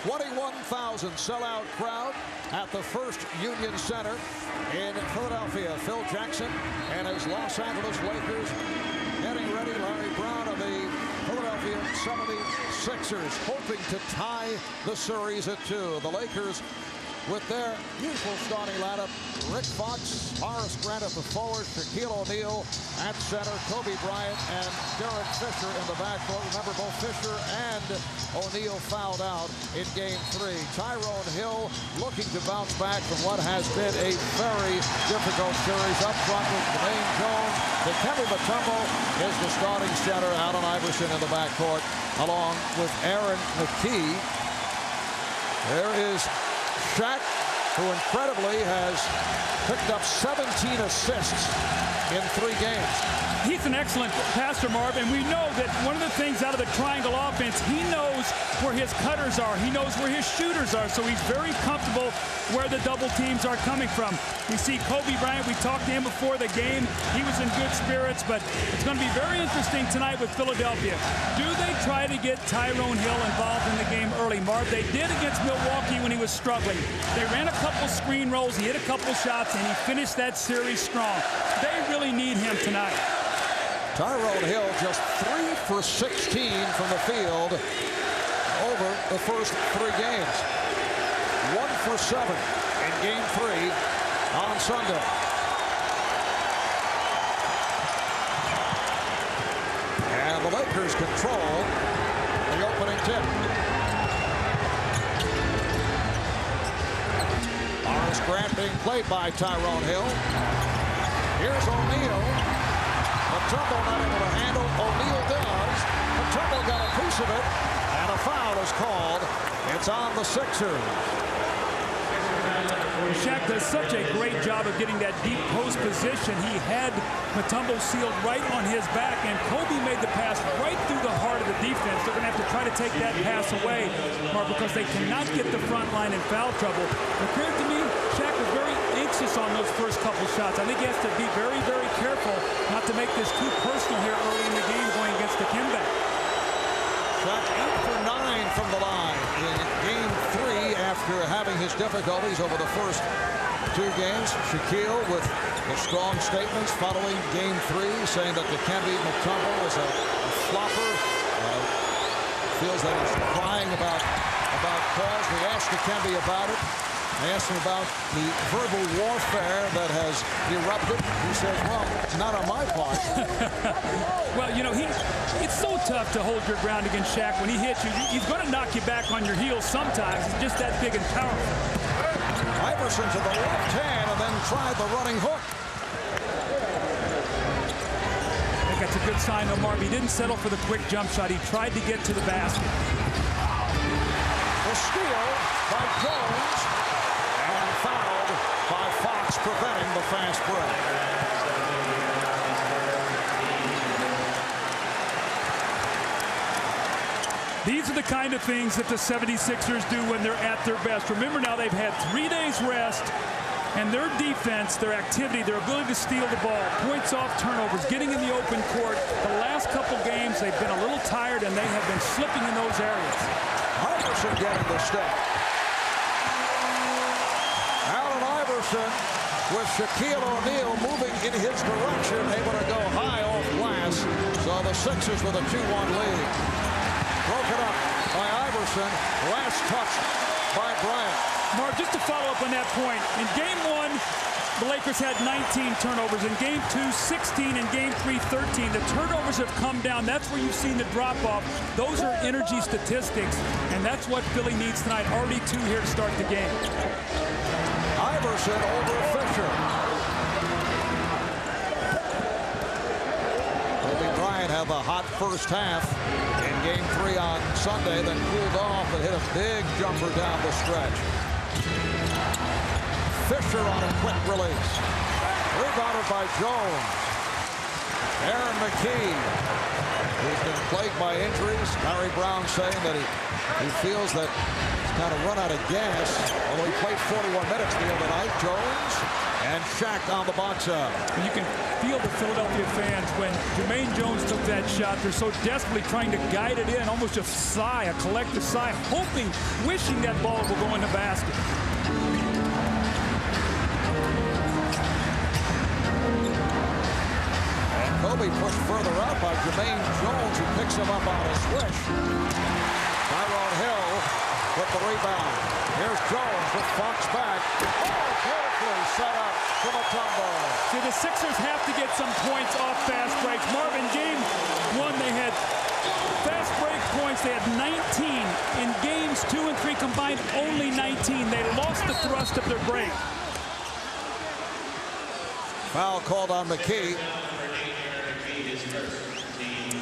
21,000 sellout crowd at the First Union Center in Philadelphia. Phil Jackson and his Los Angeles Lakers getting ready. Larry Brown of the Philadelphia 76ers hoping to tie the series at 2. The Lakers with their usual starting lineup: Rick Fox, Horace Grant at the forward, Shaquille O'Neal at center, Kobe Bryant and Derek Fisher in the backcourt. Remember, both Fisher and O'Neal fouled out in Game 3. Tyrone Hill looking to bounce back from what has been a very difficult series. Up front with Dwayne Jones. Dikembe Mutombo is the starting center. Allen Iverson in the backcourt along with Aaron McKie. There is Shaq, who incredibly has picked up 17 assists in 3 games. He's an excellent passer, Marv, and we know that one of the things out of the triangle offense, he knows where his cutters are. He knows where his shooters are, so he's very comfortable where the double teams are coming from. We see Kobe Bryant. We talked to him before the game. He was in good spirits, but it's going to be very interesting tonight with Philadelphia. Do they try to get Tyrone Hill involved in the game early, Marv? They did against Milwaukee when he was struggling. They ran a couple screen rolls, he hit a couple shots, and he finished that series strong. They really need him tonight. Tyrone Hill just 3 for 16 from the field over the first 3 games. 1 for 7 in Game 3 on Sunday. And the Lakers control the opening tip. Horace Grant being played by Tyrone Hill. Here's O'Neal. Mutombo not able to handle. O'Neal does. Mutombo got a piece of it, and a foul is called. It's on the Sixers. Shaq does such a great job of getting that deep post position. He had Mutombo sealed right on his back, and Kobe made the pass right through the heart of the defense. They're going to have to try to take that pass away, Mark, because they cannot get the front line in foul trouble. It appeared to me Shaq was very anxious on those first couple shots. I think he has to be very, very careful not to make this too personal here early in the game going against Dikembe. Shaq 8 for 9 from the line in Game 3 after having his difficulties over the first 2 games. Shaquille with the strong statements following Game 3, saying that Dikembe Mutombo is a flopper. Feels that he's crying about calls. We asked Dikembe about it. I asked him about the verbal warfare that has erupted. He says, well, not on my part. Well, you know, it's so tough to hold your ground against Shaq. When he hits you, he's going to knock you back on your heels sometimes. He's just that big and powerful. Iverson to the left hand and then tried the running hook. I think that's a good sign, though, Marv. He didn't settle for the quick jump shot. He tried to get to the basket. The steal by Jones. And fouled by Fox, preventing the fast break. These are the kind of things that the 76ers do when they're at their best. Remember now, they've had 3 days rest, and their defense, their activity, their ability to steal the ball, points off turnovers, getting in the open court. The last couple games, they've been a little tired, and they have been slipping in those areas. Iverson getting the step. Allen Iverson with Shaquille O'Neal moving in his direction, able to go high off glass. So the Sixers with a 2-1 lead. Broken up by Iverson. Last touch by Bryant. Mark, just to follow up on that point, in Game 1, the Lakers had 19 turnovers. In Game 2, 16. In Game 3, 13. The turnovers have come down. That's where you've seen the drop-off. Those are energy statistics, and that's what Philly needs tonight. Already 2 here to start the game. Iverson over Fisher. Kobe Bryant had the hot first half in Game 3 on Sunday, then cooled off and hit a big jumper down the stretch. Fisher on a quick release. Rebounded by Jones. Aaron McKie, who's been plagued by injuries. Larry Brown saying that he feels that he's kind of run out of gas. Although he played 41 minutes the other night. Jones And Shaq on the box out. You can feel the Philadelphia fans when Jermaine Jones took that shot. They're so desperately trying to guide it in, almost a sigh, a collective sigh, hoping, wishing that ball will go in the basket. And Kobe pushed further out by Jermaine Jones, who picks him up on a swish. Tyrone Hill with the rebound. Here's Jones with Fox back. Oh, beautifully set up from Mutombo. See, the Sixers have to get some points off fast breaks. Marvin, game one, they had fast break points. They had 19. In games 2 and 3 combined, only 19. They lost the thrust of their break. Foul called on McKee.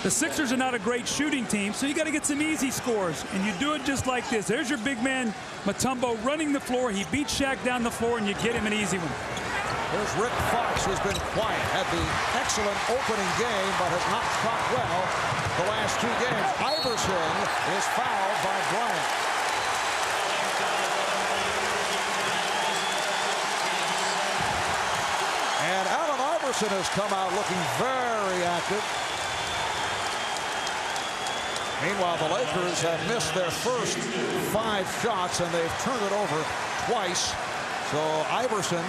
The Sixers are not a great shooting team, so you got to get some easy scores, and you do it just like this. There's your big man, Mutombo, running the floor. He beats Shaq down the floor, and you get him an easy one. Here's Rick Fox, who's been quiet. Had the excellent opening game, but has not shot well the last 2 games. Iverson is fouled by Bryant. And Allen Iverson has come out looking very active. Meanwhile, the Lakers have missed their first 5 shots, and they've turned it over twice. So Iverson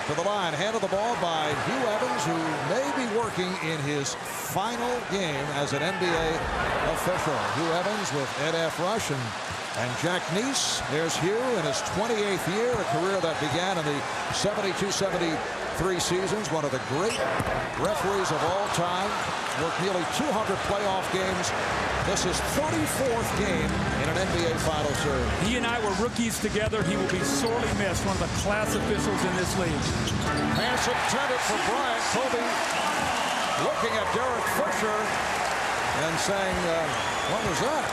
to the line, handed the ball by Hugh Evans, who may be working in his final game as an NBA official. Hugh Evans with Ed F. Rush and Jack Neese. There's Hugh in his 28th year, a career that began in the 72-73 seasons. One of the great referees of all time. Worked nearly 200 playoff games. This is 34th game in an NBA final series. He and I were rookies together. He will be sorely missed. One of the class officials in this league. Pass intended for Bryant. Kobe looking at Derek Fisher and saying, what was that?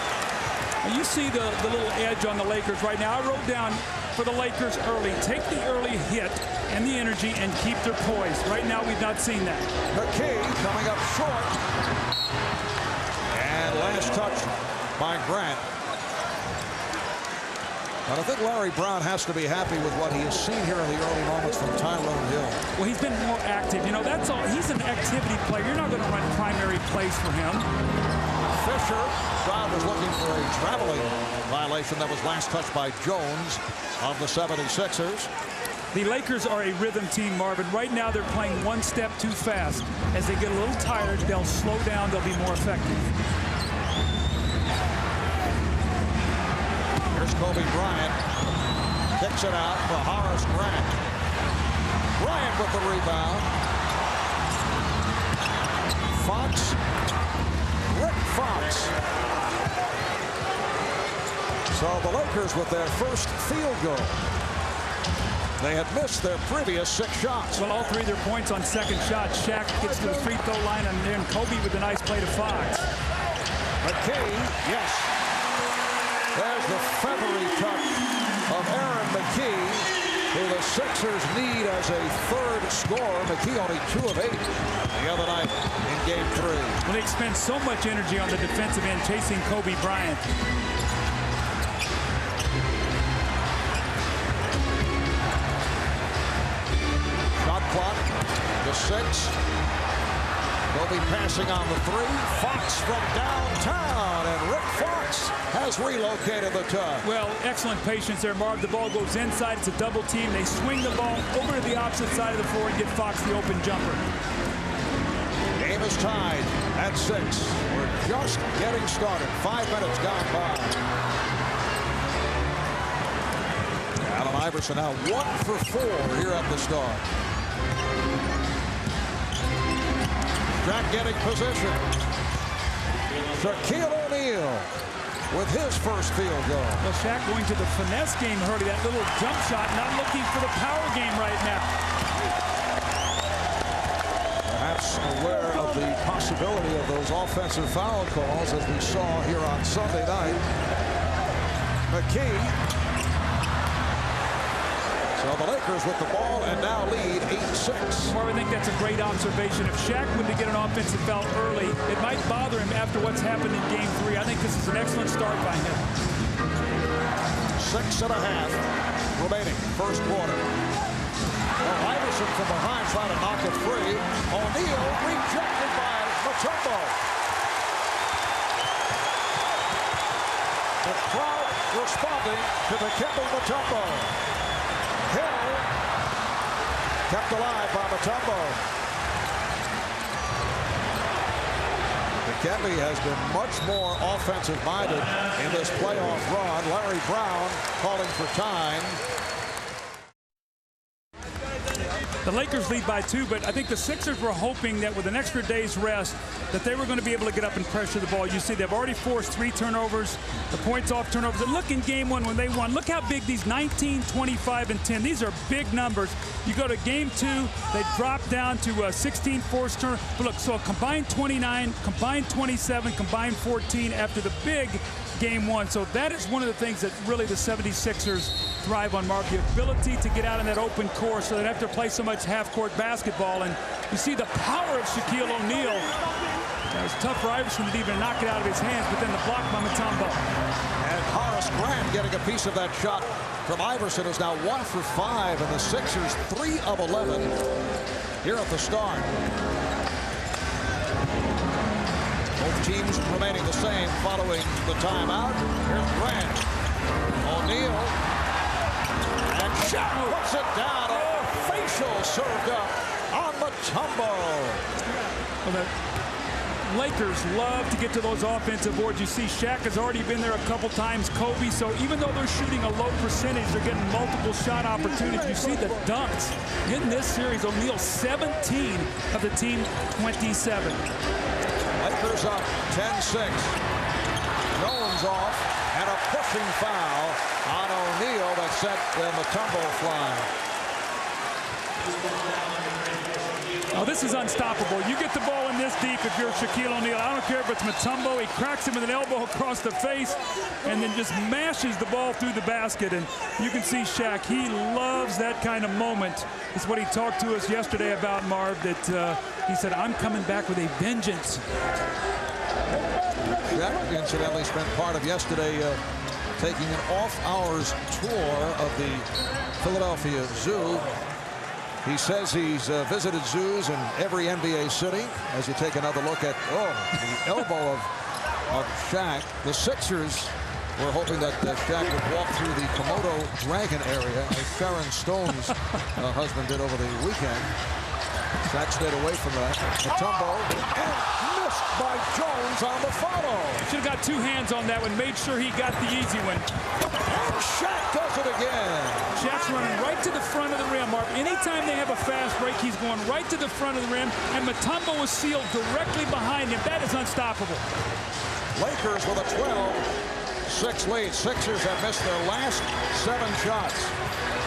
You see the little edge on the Lakers right now. I wrote down for the Lakers early. Take the early hit and the energy and keep their poise. Right now, we've not seen that. McKee coming up short. And last touch by Grant. But I think Larry Brown has to be happy with what he has seen here in the early moments from Tyrone Hill. Well, he's been more active. You know, that's all. He's an activity player. You're not going to run primary plays for him. Fisher, Brown was looking for a traveling violation that was last touched by Jones of the 76ers. The Lakers are a rhythm team, Marvin. Right now, they're playing one step too fast. As they get a little tired, they'll slow down. They'll be more effective. Here's Kobe Bryant. Kicks it out for Horace Grant. Bryant with the rebound. Fox. Rick Fox. So the Lakers with their first field goal. They had missed their previous 6 shots. Well, all 3 of their points on second shot. Shaq gets to the free throw line, and then Kobe with a nice play to Fox. McKee, yes. There's the feathery touch of Aaron McKee, who the Sixers need as a 3rd scorer. McKee only 2 of 8 the other night in game 3. Well, they expend so much energy on the defensive end chasing Kobe Bryant. Shot clock to 6. Kobe passing on the 3. Fox from downtown, and Rick Fox has relocated the touch. Well, excellent patience there, Marv. The ball goes inside. It's a double team. They swing the ball over to the opposite side of the floor and get Fox the open jumper. Game is tied at 6. We're just getting started. 5 minutes gone by. Allen Iverson now 1 for 4 here at the start. Shaq getting position. Shaquille O'Neal with his first field goal. Well, Shaq going to the finesse game early. That little jump shot, not looking for the power game right now. Perhaps aware of the possibility of those offensive foul calls as we saw here on Sunday night. McKee. So the Lakers with the ball and now lead 8-6. Well, I think that's a great observation. If Shaq were to get an offensive foul early, it might bother him after what's happened in game 3. I think this is an excellent start by him. 6.5 remaining, first quarter. Well, Iverson from behind trying to knock it free. O'Neal rejected by Mutombo. The crowd responding to the Dikembe Mutombo. Hill kept alive by Mutombo. Dikembe has been much more offensive-minded in this playoff run. Larry Brown calling for time. The Lakers lead by 2, but I think the Sixers were hoping that with an extra day's rest that they were going to be able to get up and pressure the ball. You see they've already forced 3 turnovers, the points off turnovers. And look in game 1 when they won. Look how big these 19, 25, and 10. These are big numbers. You go to game 2, they drop down to 16 forced turnovers. But look, so a combined 29, combined 27, combined 14 after the big game 1. So that is one of the things that really the 76ers thrive on, Mark. The ability to get out in that open court so they don't have to play so much half-court basketball. And you see the power of Shaquille O'Neal. It was tough for Iverson to even knock it out of his hands, but then the block by Mutombo. And Horace Grant getting a piece of that shot from Iverson is now 1 for 5, and the Sixers 3 of 11 here at the start. Both teams remaining the same following the timeout. Here's Grant. O'Neal. And Shaq puts it down. Oh, facial served up on Mutombo. Well, the Lakers love to get to those offensive boards. You see Shaq has already been there a couple times, Kobe. So even though they're shooting a low percentage, they're getting multiple shot opportunities. You see the dunks in this series. O'Neal 17 of the team 27. Lakers up 10-6. Jones off, and a pushing foul on O'Neal that set Mutombo flying. Oh, this is unstoppable. You get the ball in this deep if you're Shaquille O'Neal. I don't care if it's Mutombo. He cracks him with an elbow across the face and then just mashes the ball through the basket. And you can see Shaq, he loves that kind of moment. It's what he talked to us yesterday about, Marv, that he said, I'm coming back with a vengeance. Shaq incidentally spent part of yesterday taking an off-hours tour of the Philadelphia Zoo. He says he's visited zoos in every NBA city. As you take another look at the elbow of Shaq. The Sixers were hoping that Shaq would walk through the Komodo dragon area as Sharon Stone's husband did over the weekend. Shaq stayed away from that. Mutombo and missed by Jones on the follow. Should have got 2 hands on that one. Made sure he got the easy one. And Shaq does it again. Shaq's running right to the front of the rim, Mark. Anytime they have a fast break, he's going right to the front of the rim, and Mutombo is sealed directly behind him. That is unstoppable. Lakers with a 12-6 lead. Sixers have missed their last 7 shots.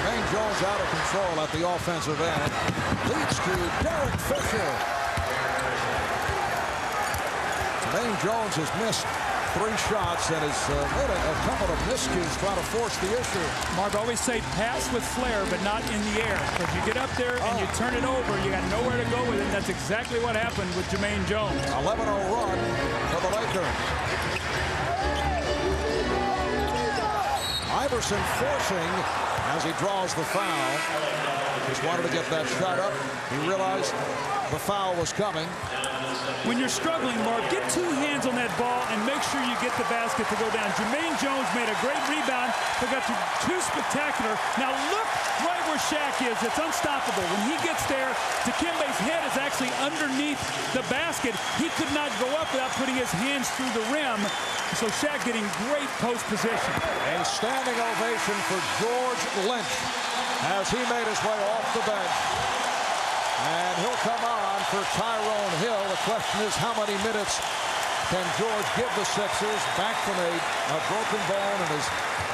Jermaine Jones out of control at the offensive end. Leads to Derek Fisher. Jermaine Jones has missed 3 shots and has made a couple of miscues trying to force the issue. Marv, always say pass with flair, but not in the air. Because you get up there and you turn it over, you got nowhere to go with it. And that's exactly what happened with Jermaine Jones. 11-0 run for the Lakers. Iverson forcing as he draws the foul. Just wanted to get that shot up. He realized the foul was coming. When you're struggling, Mark, get 2 hands on that ball and make sure you get the basket to go down. Jermaine Jones made a great rebound, but got too spectacular. Now look right where Shaq is. It's unstoppable. When he gets there, Dikembe's head is actually underneath the basket. He could not go up without putting his hands through the rim. So Shaq getting great post position. A standing ovation for George Lynch as he made his way off the bench. And he'll come on for Tyrone Hill. The question is, how many minutes can George give the Sixers? Back from a broken bone in his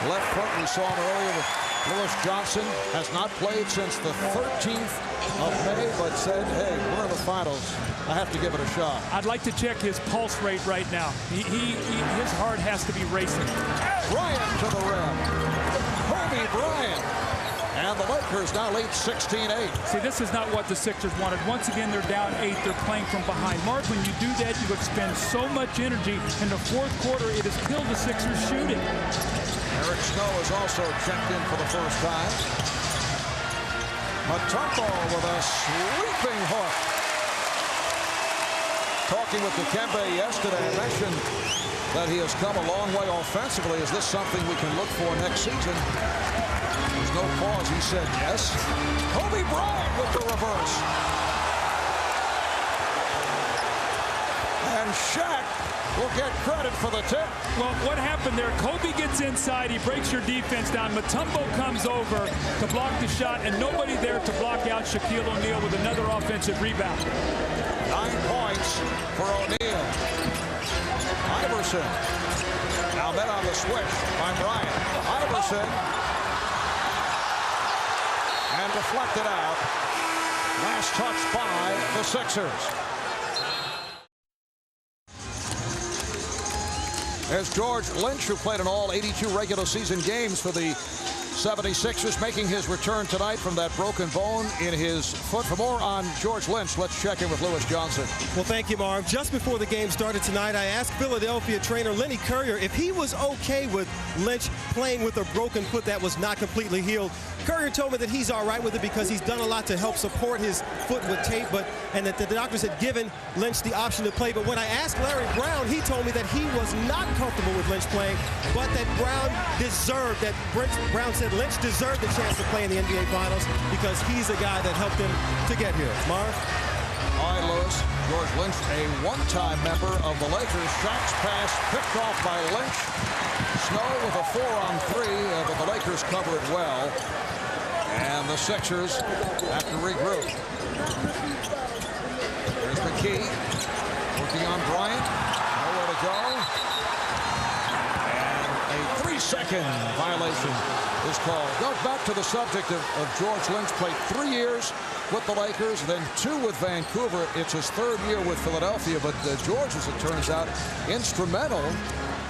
left foot. We saw him earlier with Lewis Johnson. Has not played since the 13th of May, but said, hey, we're in the finals. I have to give it a shot. I'd like to check his pulse rate right now. His heart has to be racing. Bryant to the rim. Kobe Bryant. And the Lakers now lead 16-8. See, this is not what the Sixers wanted. Once again, they're down 8. They're playing from behind. Mark, when you do that, you expend so much energy. In the 4th quarter, it has killed the Sixers shooting. Eric Snow is also checked in for the first time. Mutombo with a sweeping hook. Talking with Dikembe yesterday, I mentioned that he has come a long way offensively. Is this something we can look for next season? There's no pause. He said yes. Kobe Bryant with the reverse. And Shaq will get credit for the tip. Well, what happened there? Kobe gets inside. He breaks your defense down. Mutombo comes over to block the shot, and nobody there to block out Shaquille O'Neal with another offensive rebound. 9 points for O'Neal. Iverson. Now met on the switch by Bryant. Iverson. And deflected out. Last touch by the Sixers. There's George Lynch, who played in all 82 regular season games for the 76ers, making his return tonight from that broken bone in his foot. For more on George Lynch, let's check in with Lewis Johnson. Well, thank you, Marv. Just before the game started tonight, I asked Philadelphia trainer Lenny Currier if he was okay with Lynch playing with a broken foot that was not completely healed. Currier told me that he's all right with it because he's done a lot to help support his foot with tape, and that the doctors had given Lynch the option to play. But when I asked Larry Brown, he told me that he was not comfortable with Lynch playing, but that Brown said Lynch deserved the chance to play in the NBA Finals because he's a guy that helped him to get here. Marv? All right, Lewis. George Lynch, a one-time member of the Lakers. Shaq's pass picked off by Lynch. Snow with a 4-on-3, but the Lakers cover it well. And the Sixers have to regroup. There's McKee working on Bryant. Nowhere to go. And a 3-second violation is called. Goes back to the subject of George Lynch. Played 3 years with the Lakers, then 2 with Vancouver. It's his 3rd year with Philadelphia, but George, as it turns out, instrumental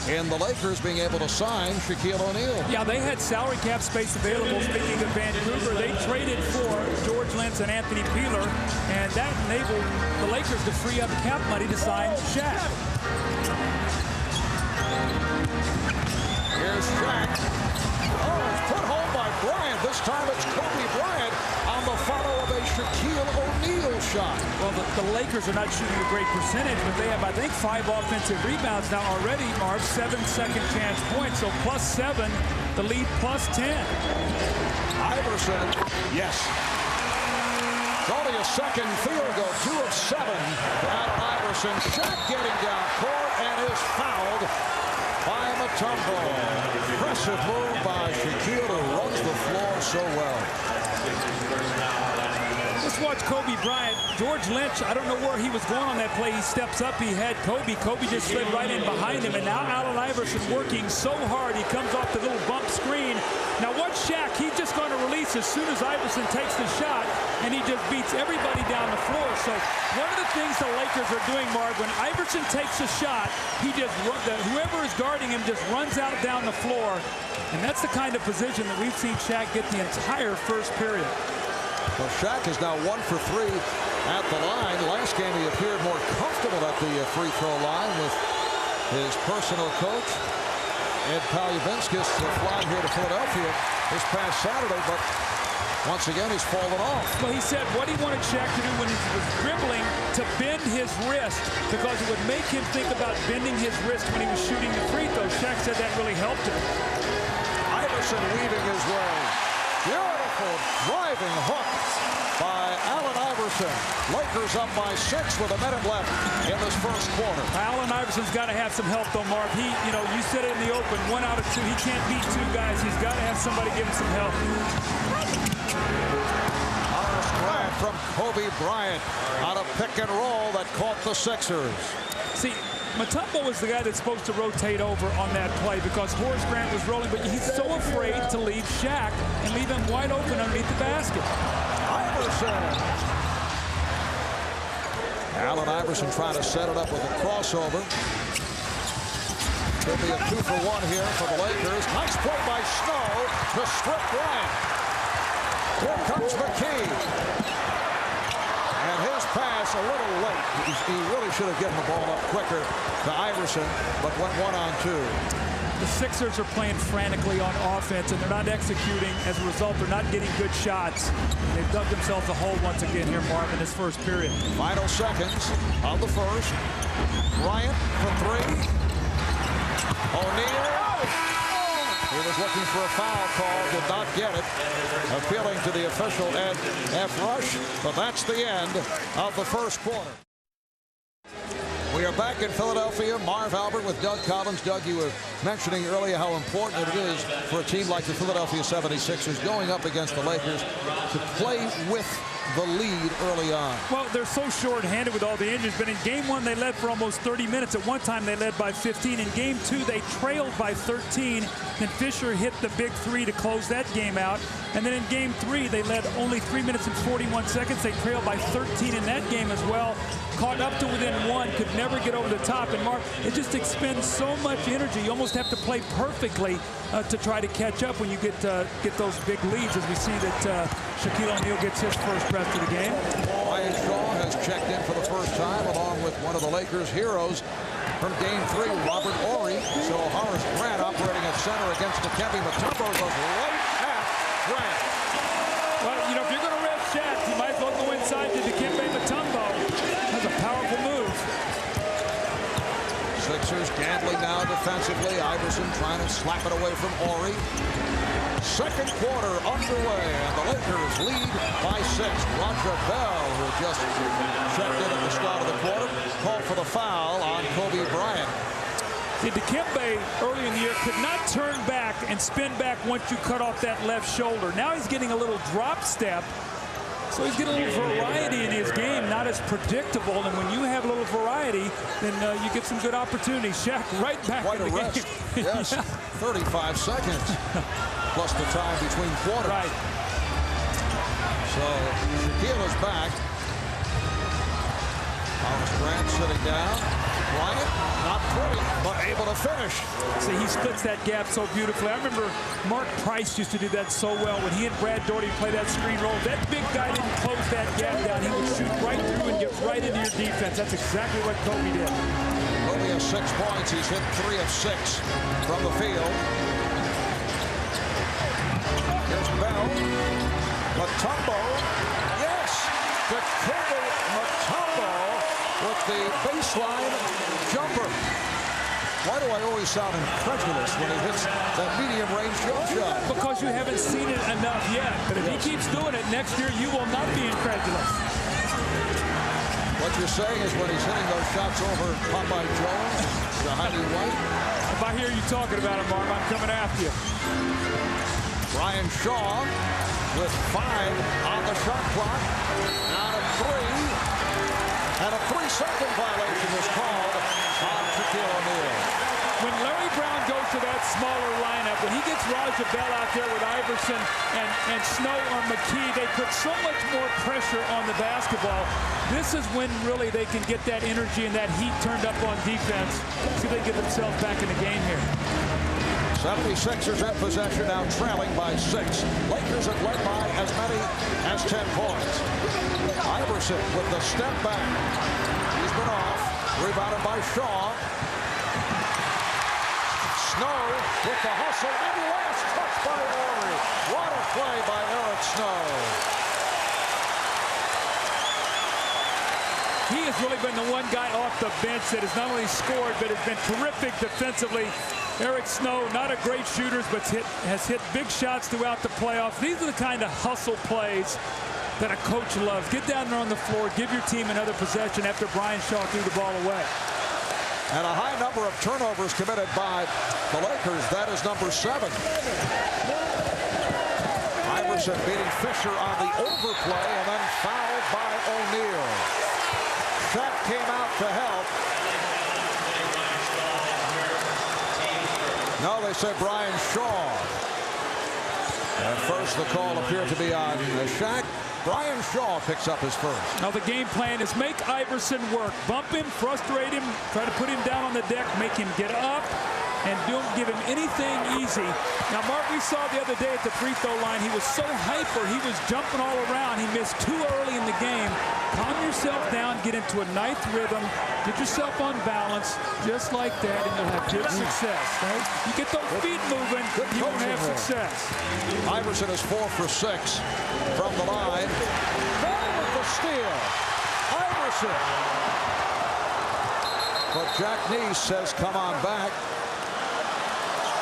in the Lakers being able to sign Shaquille O'Neal. Yeah, they had salary cap space available. Speaking of Vancouver, they traded for George Lynch and Anthony Peeler, and that enabled the Lakers to free up cap money to sign Shaq. Here's Shaq. Oh, it's put home by Bryant. This time it's Kobe Bryant on the follow of a Shaquille O'Neal shot. Well, the Lakers are not shooting a great percentage, but they have, I think, 5 offensive rebounds now already, Marv. 7 second chance points, so +7, the lead +10. Iverson, yes. It's only a second field goal, 2 of 7 for Allen Iverson. Shaq getting down court and is fouled by Mutombo. Impressive move by Shaquille, who runs the floor so well. Let's watch Kobe Bryant. George Lynch, I don't know where he was going on that play. He steps up, he had Kobe. Kobe just slid right in behind him, and now Allen Iverson working so hard. He comes off the little bump screen. Now watch Shaq. He's just going to release as soon as Iverson takes the shot, and he just beats everybody down the floor. So one of the things the Lakers are doing, Marv, when Iverson takes a shot, he just whoever is guarding him just runs out down the floor, and that's the kind of position that we've seen Shaq get the entire first period. Well, Shaq is now 1 for 3 at the line. Last game, he appeared more comfortable at the free throw line with his personal coach, Ed Palyavinskis, flying here to Philadelphia this past Saturday, but once again, he's fallen off. Well, he said what he wanted Shaq to do when he was dribbling to bend his wrist because it would make him think about bending his wrist when he was shooting the free throw. Shaq said that really helped him. Iverson weaving his way. Beautiful driving hook by Allen Iverson. Lakers up by 6 with a minute left in this first quarter. Allen Iverson's got to have some help, though, Marv. You said it in the open, 1 out of 2. He can't beat 2 guys. He's got to have somebody give him some help. Honest grab from Kobe Bryant on a pick and roll that caught the Sixers. See, Mutombo was the guy that's supposed to rotate over on that play because Horace Grant was rolling, but he's so afraid to leave Shaq and leave him wide open underneath the basket. Iverson. Allen Iverson trying to set it up with a crossover. Could be a 2-for-1 here for the Lakers. Nice play by Snow to strip Bryant. Here comes McKee. And his pass a little late. He really should have given the ball up quicker to Iverson, but went 1-on-2. the Sixers are playing frantically on offense, and they're not executing. As a result, they're not getting good shots. They've dug themselves a hole once again here, Marv, in this first period. Final seconds of the first. Bryant for three. O'Neal. He was looking for a foul call, did not get it. Appealing to the official, Ed F. Rush, but that's the end of the first quarter. We are back in Philadelphia. Marv Albert with Doug Collins. Doug, you were mentioning earlier how important it is for a team like the Philadelphia 76ers going up against the Lakers to play with the lead early on. Well, they're so short-handed with all the injuries, but in game one, they led for almost 30 minutes. At one time, they led by 15. In game two, they trailed by 13. Then Fisher hit the big three to close that game out. And then in game three, they led only 3 minutes and 41 seconds. They trailed by 13 in that game as well. Caught up to within one, could never get over the top. And Mark, it just expends so much energy. You almost have to play perfectly to try to catch up when you get those big leads, as we see that Shaquille O'Neal gets his first press to the game. Ryan Shaw has checked in for the first time, along with one of the Lakers' heroes from game three, Robert Horry. So Horace Grant operating at center against Dikembe Mutombo goes right at Grant. Well, you know, if you're going to rest Shaq, you might as well go inside to Dikembe Mutombo. That's a powerful move. Sixers gambling now defensively. Iverson trying to slap it away from Horry. Second quarter underway, and the Lakers lead by 6. Roger Bell, who just checked in at the start of the quarter, called for the foul on Kobe Bryant. See, Dikembe early in the year could not turn back and spin back once you cut off that left shoulder. Now he's getting a little drop step. So he's getting a little variety in his game, not as predictable. And when you have a little variety, then you get some good opportunities. Shaq right back in the game. Yes, yeah. 35 seconds plus the time between quarters. Right. So Shaquille is back. Horace Grant sitting down. Bryant, not pretty, but able to finish. See, he splits that gap so beautifully. I remember Mark Price used to do that so well. When he and Brad Daugherty play that screen roll, that big guy didn't close that gap down. He would shoot right through and get right into your defense. That's exactly what Kobe did. Kobe has 6 points. He's hit 3 of 6 from the field. Here's Bell. Mutombo. Yes! Dikembe Mutombo with the baseline jumper. Why do I always sound incredulous when he hits that medium-range jump shot? Because you haven't seen it enough yet. But if he keeps doing it next year, you will not be incredulous. What you're saying is when he's hitting those shots over Popeye Jones, the Heidi White. If I hear you talking about him, Mark, I'm coming after you. Ryan Shaw with 5 on the shot clock. Out of 3. And a 3-second violation was called on Shaquille O'Neal. When Larry Brown goes to that smaller lineup, when he gets Roger Bell out there with Iverson and Snow or McKee, they put so much more pressure on the basketball. This is when really they can get that energy and that heat turned up on defense so they get themselves back in the game here. 76ers in possession, now trailing by 6. Lakers have led by as many as 10 points. Iverson with the step back. He's been off. Rebounded by Shaw. Snow with the hustle and last touch by Horry. What a play by Eric Snow. He has really been the one guy off the bench that has not only scored but has been terrific defensively. Eric Snow, not a great shooter, but has hit big shots throughout the playoffs. These are the kind of hustle plays that a coach loves. Get down there on the floor, give your team another possession after Brian Shaw threw the ball away. And a high number of turnovers committed by the Lakers. That is number 7. Iverson beating Fisher on the overplay and then fouled by O'Neal. Shaq came out to help. No, they said Brian Shaw. At first, the call appeared to be on Shaq. Brian Shaw picks up his first. Now the game plan is make Iverson work. Bump him, frustrate him, try to put him down on the deck, make him get up, and don't give him anything easy. Now, Mark, we saw the other day at the free throw line, he was so hyper. He was jumping all around. He missed too early in the game. Calm yourself down, get into a nice rhythm, get yourself on balance, just like that, and you'll have good success. Right? You get those feet moving, you won't have success. Iverson is 4 for 6 from the line. Ball with the steal. Iverson. But Jack Neese says, come on back.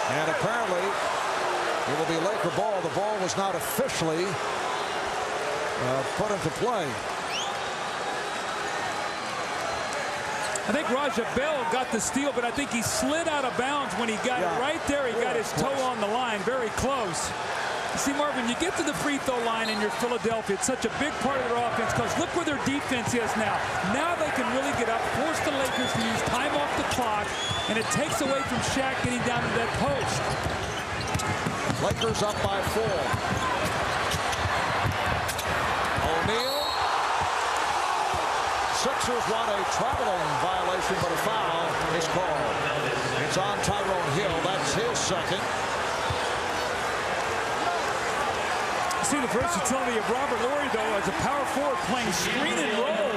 And apparently, it will be Laker ball. The ball was not officially put into play. I think Raja Bell got the steal, but I think he slid out of bounds when he got it right there. He got his toe on the line, very close. You see, Mark, when you get to the free throw line and you're Philadelphia, it's such a big part of their offense because look where their defense is now. Now they can really get up, force the Lakers to use time off the clock, and it takes away from Shaq getting down to that post. Lakers up by 4. O'Neal. Sixers want a traveling violation, but a foul is called. It's on Tyrone Hill. That's his second. See the versatility of Robert Horry, though, as a power forward playing screen and roll.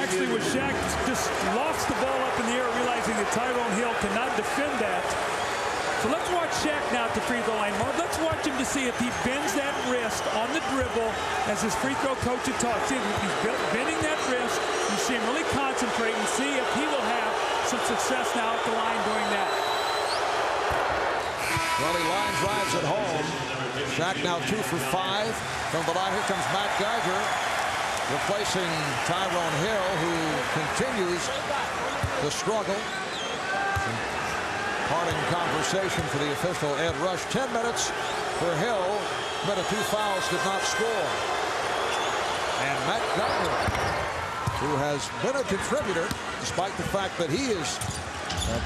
Actually, with Shaq just lofts the ball up in the air, realizing that Tyrone Hill cannot defend that. So let's watch Shaq now at the free throw line. Mark, let's watch him to see if he bends that wrist on the dribble as his free throw coach had taught. See if he's bending that wrist. You see him really concentrate and see if he will have some success now at the line doing that. Well, he line drives at home. Shaq now 2 for 5 from the line. Here comes Matt Geiger replacing Tyrone Hill, who continues to struggle. Parting conversation for the official Ed Rush. 10 minutes for Hill, but 2 fouls did not score. And Matt Geiger, who has been a contributor despite the fact that he is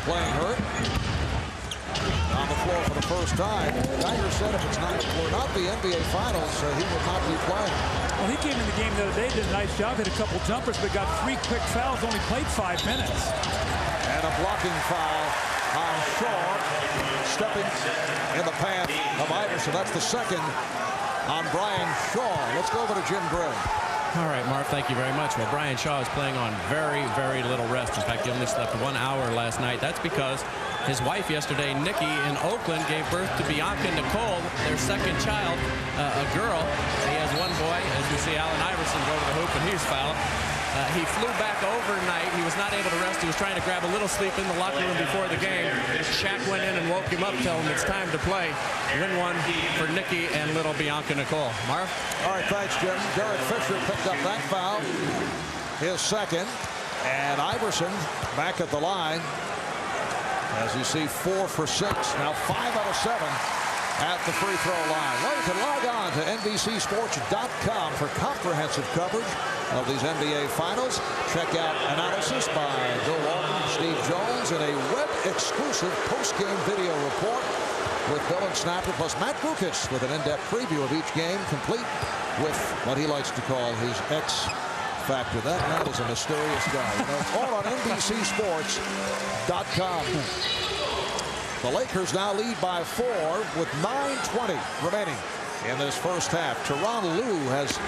playing hurt, on the floor for the first time. Geiger said if it's not the NBA Finals, he will not be playing. Well, he came in the game the other day, did a nice job, hit a couple jumpers, but got 3 quick fouls, only played 5 minutes. And a blocking foul on Shaw, stepping in the path of Iverson. That's the second on Brian Shaw. Let's go over to Jim Gray. All right, Marv, thank you very much. Well, Brian Shaw is playing on very, very little rest. In fact, he only slept 1 hour last night. That's because his wife yesterday, Nikki, in Oakland, gave birth to Bianca Nicole, their second child, a girl. He has 1 boy. As you see, Allen Iverson go to the hoop, and he's fouled. He flew back overnight. He was not able to rest. He was trying to grab a little sleep in the locker room before the game. Shaq went in and woke him up, telling him it's time to play. Win 1 for Nikki and little Bianca Nicole. Marv? All right, thanks, Jim. Derek Fisher picked up that foul, his second. And Iverson back at the line. As you see, 4 for 6. Now 5 out of 7 at the free throw line. Well, you can log on to NBCSports.com for comprehensive coverage of these NBA Finals. Check out analysis by Bill Walton, Steve Jones, and a web-exclusive post-game video report with Bill and Snapper, plus Matt Lucas with an in-depth preview of each game, complete with what he likes to call his X factor. That man is a mysterious guy. You know, it's all on NBCSports.com. The Lakers now lead by 4 with 9:20 remaining in this first half. Tyronn Lue has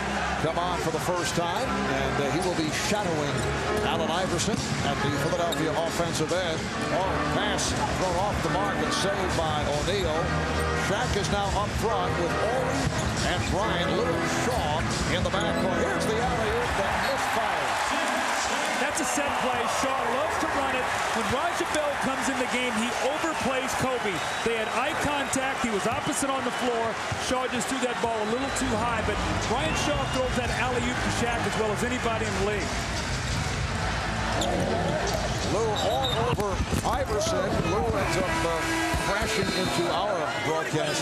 come on for the first time, and he will be shadowing Allen Iverson at the Philadelphia offensive end. Pass thrown off the mark and saved by O'Neal. Shaq is now up front with Horry and Brian. Lou Shaw in the backcourt. Here's the alley-oop that misfires. That's a set play. Shaw loves to run it. When Raja Bell comes in the game, he overplays Kobe. They had eye contact. He was opposite on the floor. Shaw just threw that ball a little too high, but Brian Shaw throws that alley-oop to Shaq as well as anybody in the league. Lou all over Iverson. Lou ends up crashing into our broadcast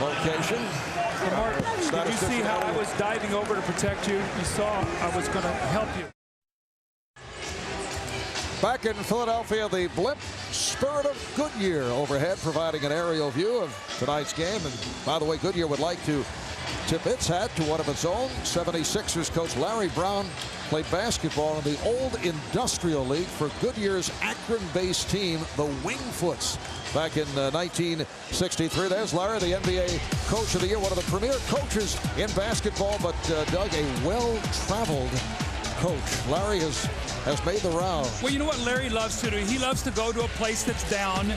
location. Mark, did you see how I was diving over to protect you? You saw I was going to help you. Back in Philadelphia, the blimp Spirit of Goodyear overhead, providing an aerial view of tonight's game. And by the way, Goodyear would like to tip its hat to one of its own. 76ers coach Larry Brown played basketball in the old Industrial League for Goodyear's Akron-based team, the Wingfoots, back in 1963. There's Larry, the NBA Coach of the Year, one of the premier coaches in basketball, but Doug, a well-traveled coach. Larry has made the rounds. Well, you know what Larry loves to do? He loves to go to a place that's down,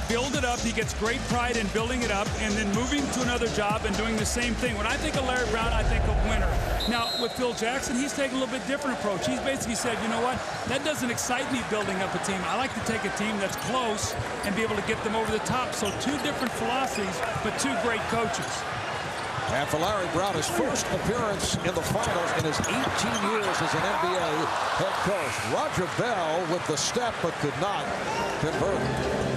build it up. He gets great pride in building it up and then moving to another job and doing the same thing. When I think of Larry Brown, I think of winner. Now, with Phil Jackson, he's taken a little bit different approach. He's basically said, you know what? That doesn't excite me building up a team. I like to take a team that's close and be able to get them over the top. So two different philosophies, but two great coaches. And for Larry Brown, his first appearance in the finals in his 18 years as an NBA head coach. Roger Bell with the step, but could not convert.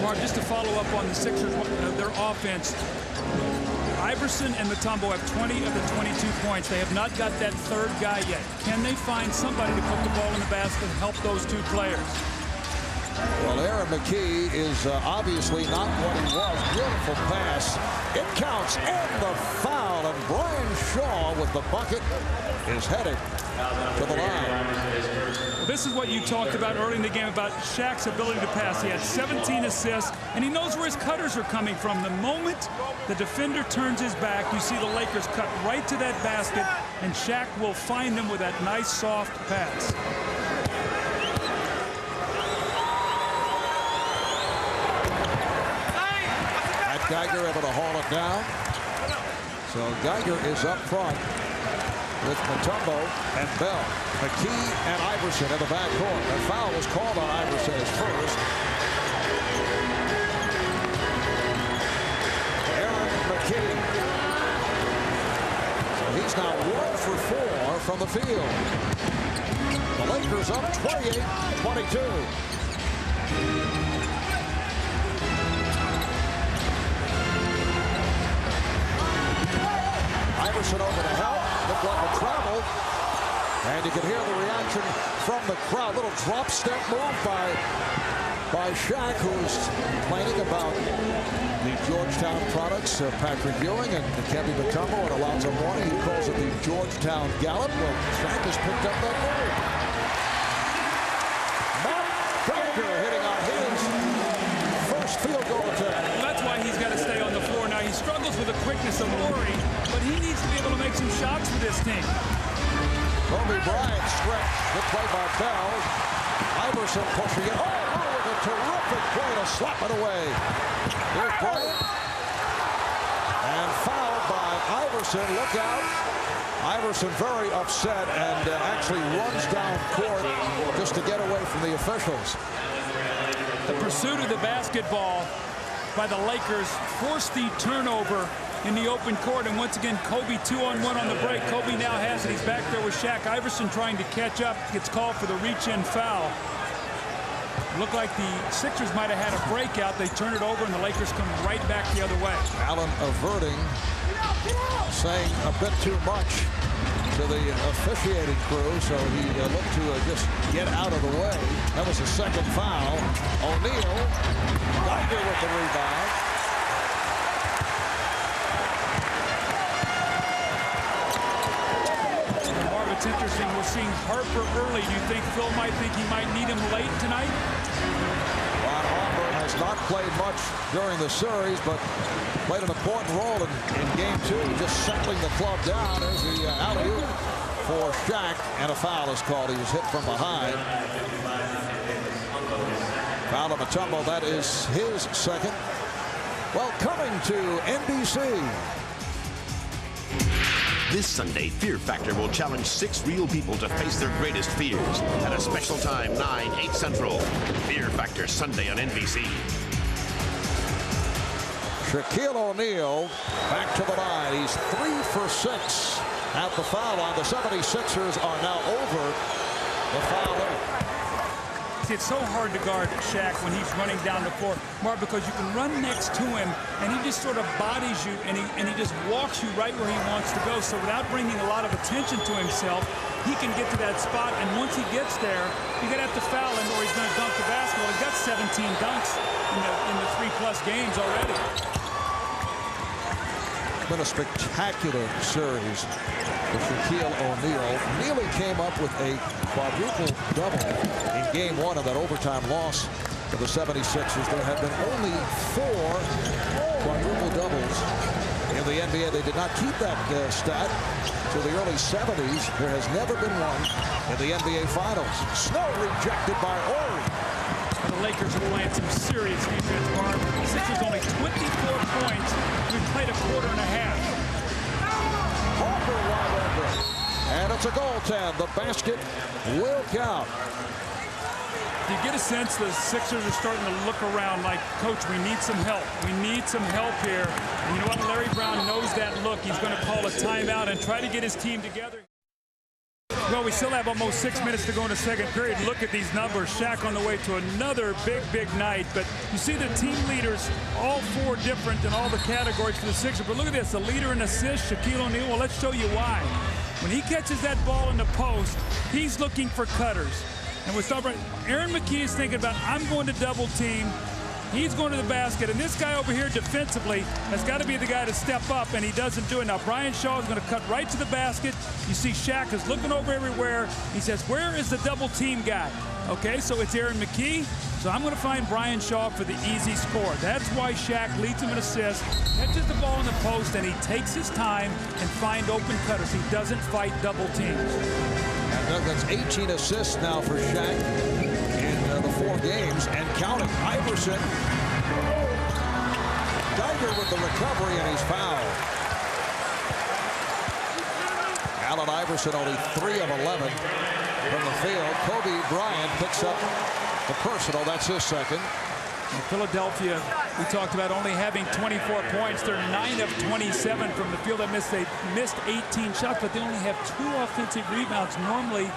Mark, just to follow up on the Sixers, their offense, Iverson and Mutombo have 20 of the 22 points. They have not got that third guy yet. Can they find somebody to put the ball in the basket and help those two players? Well, Aaron McKee is obviously not what he was. Beautiful pass. It counts, and the foul. And Brian Shaw with the bucket is headed to the line. This is what you talked about early in the game about Shaq's ability to pass. He had 17 assists, and he knows where his cutters are coming from. The moment the defender turns his back, you see the Lakers cut right to that basket, and Shaq will find them with that nice, soft pass. Geiger able to haul it down. So Geiger is up front with Mutombo and Bell. McKee and Iverson in the backcourt. The foul was called on Iverson as first. Aaron McKee. So he's now 1 for 4 from the field. The Lakers up 28-22. Iverson over to help. Looked like a travel. And you can hear the reaction from the crowd. Little drop step move by Shaq, who's complaining about the Georgetown products. Patrick Ewing and Dikembe Mutombo and Alonzo Mourning. He calls it the Georgetown Gallop. Well, Shaq has picked up that move. Matt Geiger hitting on his first field goal attempt. Well, that's why he's got to stay on the floor now. He struggles with the quickness of Morey, but he needs to be able to make some shots for this team. Kobe Bryant stretch. Good play by Bell. Iverson pushing it. Oh, with a terrific play to slap it away. Here's Bryant. And fouled by Iverson. Look out. Iverson very upset and actually runs down court just to get away from the officials. The pursuit of the basketball by the Lakers forced the turnover in the open court, and once again Kobe 2-on-1 on the break. Kobe now has it. He's back there with Shaq. Iverson trying to catch up, gets called for the reach-in foul. Looked like the Sixers might have had a breakout. They turn it over and the Lakers come right back the other way. Allen averting, saying a bit too much to the officiating crew, so he looked to just get out of the way. That was the second foul. O'Neal, Geiger with the rebound. It's interesting. We're seeing Harper early. Do you think Phil might think he might need him late tonight? Ron Harper has not played much during the series, but played an important role in game 2, just settling the club down. There's the alley-oop for Shaq, and a foul is called. He was hit from behind. Foul of Mutombo. That is his second. Well, coming to NBC. This Sunday, Fear Factor will challenge 6 real people to face their greatest fears at a special time, 9, 8 Central. Fear Factor Sunday on NBC. Shaquille O'Neal back to the line. He's 3 for 6 at the foul line. The 76ers are now over the foul line. It's so hard to guard Shaq when he's running down the floor, Mark, because you can run next to him and he just sort of bodies you and he just walks you right where he wants to go. So without bringing a lot of attention to himself, he can get to that spot, and once he gets there, you're gonna have to foul him or he's gonna dunk the basketball. He's got 17 dunks in the 3+ games already. been a spectacular series with Shaquille O'Neal. Neely came up with a quadruple double in game 1 of that overtime loss to the 76ers. There have been only 4 quadruple doubles in the NBA. They did not keep that stat to the early 70s. There has never been one in the NBA Finals. Snow rejected by Horry. The Lakers are playing some serious defense, Mark. Sixers only 24 points. We've played a quarter and a half. Harper wide open. And it's a goaltend. The basket will count. You get a sense the Sixers are starting to look around like, Coach, we need some help. We need some help here. And you know what? Larry Brown knows that look. He's going to call a timeout and try to get his team together. Well, we still have almost 6 minutes to go in the second period. Look at these numbers. Shaq on the way to another big night. But you see the team leaders, all 4 different in all the categories for the Sixers. But look at this, the leader in assists, Shaquille O'Neal. Well, let's show you why. When he catches that ball in the post, he's looking for cutters. And we start right. Aaron McKie is thinking about, I'm going to double team. He's going to the basket, and this guy over here defensively has got to be the guy to step up, and he doesn't do it. Now, Brian Shaw is going to cut right to the basket. You see Shaq is looking over everywhere. He says, where is the double team guy? Okay, so it's Aaron McKie. So I'm going to find Brian Shaw for the easy score. That's why Shaq leads him in assists, catches the ball in the post, and he takes his time and finds open cutters. He doesn't fight double teams. And that's 18 assists now for Shaq in the 4 games and counting. Iverson. Geiger with the recovery, and he's fouled. Allen Iverson only 3 of 11 from the field. Kobe Bryant picks up the personal. That's his second. In Philadelphia, we talked about only having 24 points. They're 9 of 27 from the field. They missed 18 shots, but they only have 2 offensive rebounds. Normally,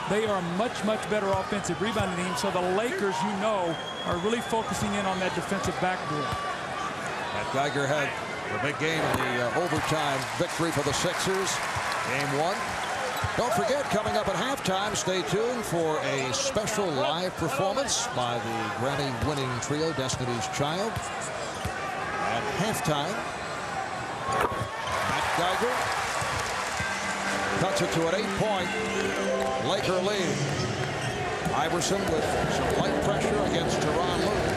they are a much better offensive rebounding team. So the Lakers, you know, are really focusing in on that defensive backboard. And Geiger had a big game in the overtime victory for the Sixers. Game 1. Don't forget, coming up at halftime, stay tuned for a special live performance by the Grammy-winning trio, Destiny's Child. At halftime, Matt Geiger cuts it to an 8-point Laker lead. Iverson with some light pressure against Tyronn Lue.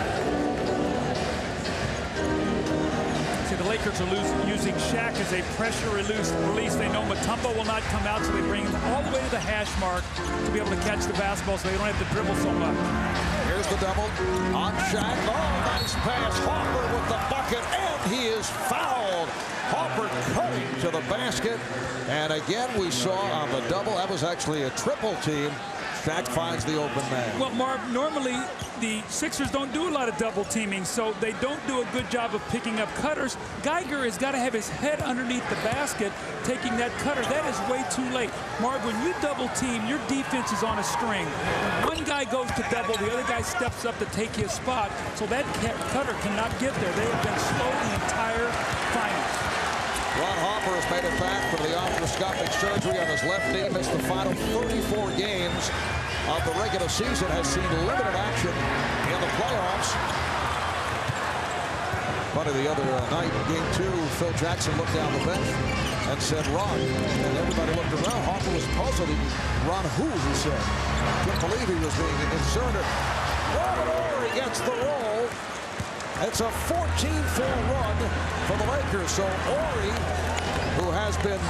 The Lakers are using Shaq as a pressure release. They know Mutombo will not come out, so they bring him all the way to the hash mark to be able to catch the basketball so they don't have to dribble so much. Here's the double on Shaq. Oh, nice pass. Harper with the bucket, and he is fouled. Harper cutting to the basket. And again, we saw on the double, that was actually a triple team. Shaq finds the open man. Well, Marv, normally the Sixers don't do a lot of double teaming, so they don't do a good job of picking up cutters. Geiger has got to have his head underneath the basket taking that cutter. That is way too late. Marv, when you double team, your defense is on a string. When one guy goes to double, the other guy steps up to take his spot, so that cutter cannot get there. They have been slow the entire finals. Ron Harper has made it back from the arthroscopic surgery on his left knee. Missed the final 34 games of the regular season. Has seen limited action in the playoffs. Funny, the other night, game 2, Phil Jackson looked down the bench and said, Ron. And everybody looked around. Harper was puzzled. Ron who, he said. Couldn't believe he was being inserted. Robert Horry gets the roll. It's a 14-4 run for the Lakers. So Horry, who has been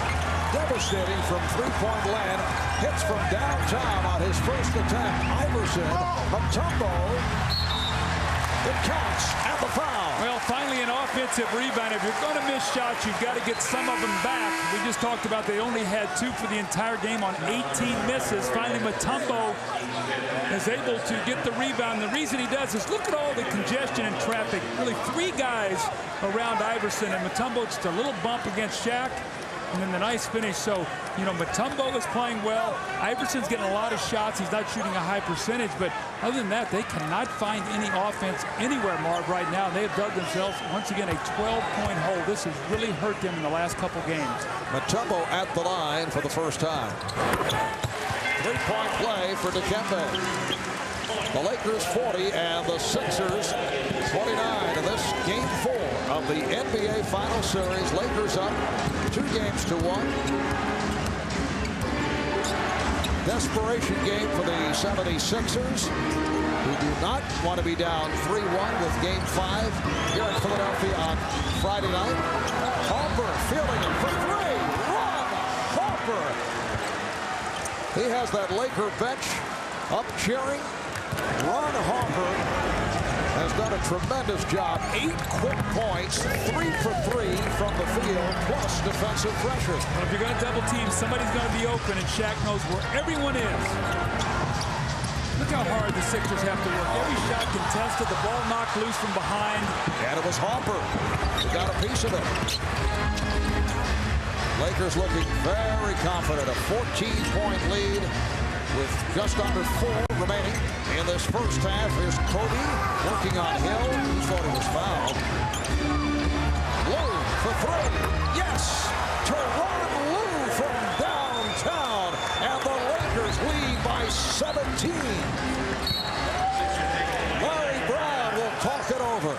devastating from three-point land, hits from downtown on his first attempt. Iverson, Mutombo. It counts at the foul. Well, finally an offensive rebound. If you're going to miss shots, you've got to get some of them back. We just talked about they only had 2 for the entire game on 18 misses. Finally, Mutombo is able to get the rebound. The reason he does is look at all the congestion and traffic. Really 3 guys around Iverson, and Mutombo just a little bump against Shaq. And then the nice finish. So, you know, Mutombo is playing well. Iverson's getting a lot of shots. He's not shooting a high percentage. But other than that, they cannot find any offense anywhere, Marv, right now. They have dug themselves, once again, a 12-point hole. This has really hurt them in the last couple games. Mutombo at the line for the first time. 3-point play for Dikembe. The Lakers 40 and the Sixers 29 in this game 4 of the NBA Final Series. Lakers up 2-1. Desperation game for the 76ers, who do not want to be down 3-1 with Game 5 here in Philadelphia on Friday night. Harper fielding it for 3. Ron Harper. He has that Laker bench up cheering. Ron Harper has done a tremendous job. 8 quick points, 3 for 3 from the field, plus defensive pressure. Well, if you're going to double team, somebody's going to be open, and Shaq knows where everyone is. Look how hard the Sixers have to work. Every shot contested, the ball knocked loose from behind. And it was Harper who got a piece of it. Lakers looking very confident. A 14-point lead with just under 4 remaining in this first half. Here's Kobe working on Hill. He thought he was fouled. Lou for 3. Yes! Tyronn Lue from downtown. And the Lakers lead by 17. Larry Brown will talk it over.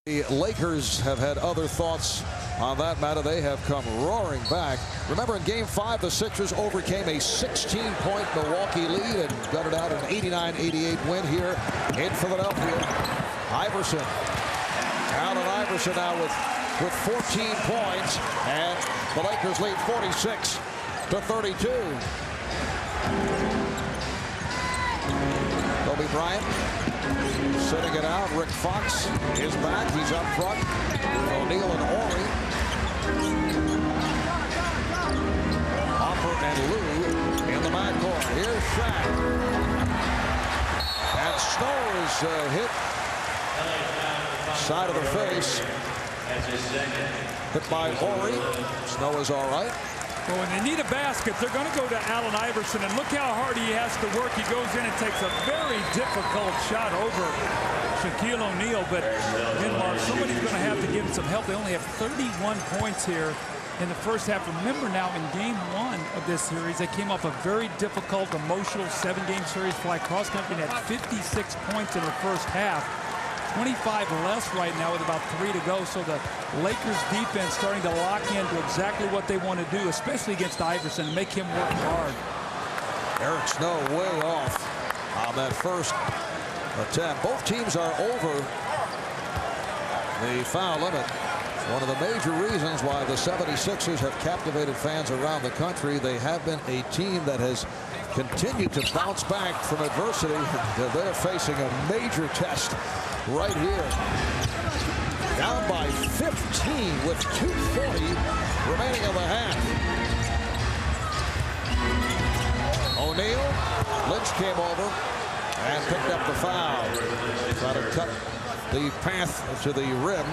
The Lakers have had other thoughts on that matter. They have come roaring back. Remember, in Game 5, the Sixers overcame a 16-point Milwaukee lead and gutted out an 89-88 win here in Philadelphia. Iverson. Allen Iverson now with 14 points, and the Lakers lead 46-32. Kobe Bryant sitting it out. Rick Fox is back. He's up front with O'Neal and Horry. Harper and Lue in the backcourt. Here's Shaq. And Snow is hit side of the face. Hit by Horry. Snow is all right. Well, when they need a basket, they're going to go to Allen Iverson, and look how hard he has to work. He goes in and takes a very difficult shot over Shaquille O'Neal, but then Mark, somebody's going to have to give him some help. They only have 31 points here in the first half. Remember now, in Game 1 of this series, they came off a very difficult, emotional 7-game series, fly cross country, and had 56 points in the first half. 25 less right now with about 3 to go. So the Lakers defense starting to lock into exactly what they want to do, especially against Iverson, and make him work hard. Eric Snow way off on that first attempt. Both teams are over the foul limit. One of the major reasons why the 76ers have captivated fans around the country. They have been a team that has continued to bounce back from adversity. They're facing a major test right here. Down by 15 with 2:40 remaining in the half. O'Neal. Lynch came over and picked up the foul. Trying to cut the path to the rim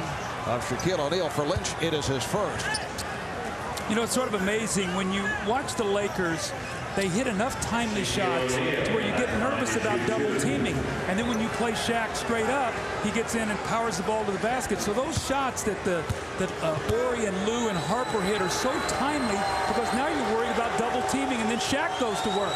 of Shaquille O'Neal. For Lynch, it is his first. You know, it's sort of amazing when you watch the Lakers. They hit enough timely shots to where you get nervous about double teaming. And then when you play Shaq straight up, he gets in and powers the ball to the basket. So those shots that Horry and Lue and Harper hit are so timely because now you're worried about double teaming, and then Shaq goes to work.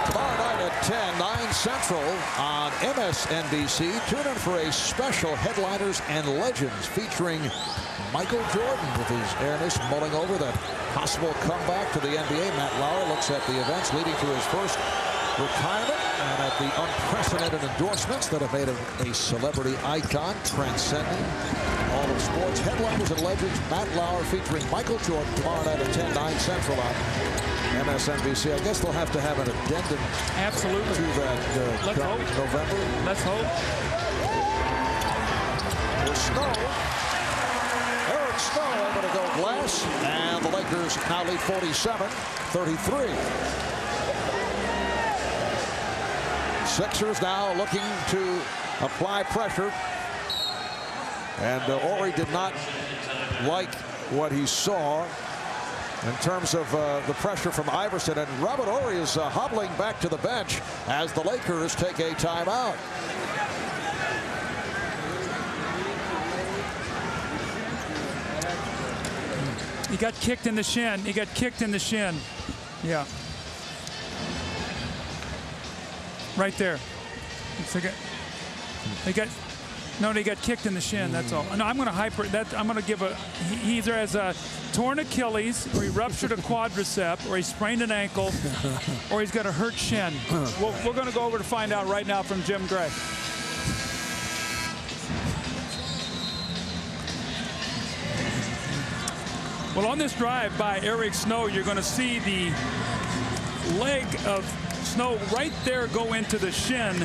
Tomorrow night at 10, 9 Central on MSNBC. Tune in for a special Headliners and Legends featuring Michael Jordan with his airness mulling over the possible comeback to the NBA. Matt Lauer looks at the events leading to his first retirement and at the unprecedented endorsements that have made him a celebrity icon transcending all of sports. Headliners and Legends, Matt Lauer featuring Michael Jordan tomorrow night at 10, 9 Central on MSNBC. I guess they'll have to have an addendum Absolutely. to that Let's hope. November. Let's hope. There's Snow. Eric Snow able to go glass, and the Lakers now lead 47-33. Sixers now looking to apply pressure, and Horry did not like what he saw in terms of the pressure from Iverson, and Robert Horry is hobbling back to the bench as the Lakers take a timeout. He got kicked in the shin. He got kicked in the shin. Yeah. Right there. He got No, he got kicked in the shin, that's all. No, I'm going to give he either has a torn Achilles, or he ruptured a quadricep, or he sprained an ankle, or he's got a hurt shin. We're going to go over to find out right now from Jim Gray. Well, on this drive by Eric Snow, you're going to see the leg of Snow right there go into the shin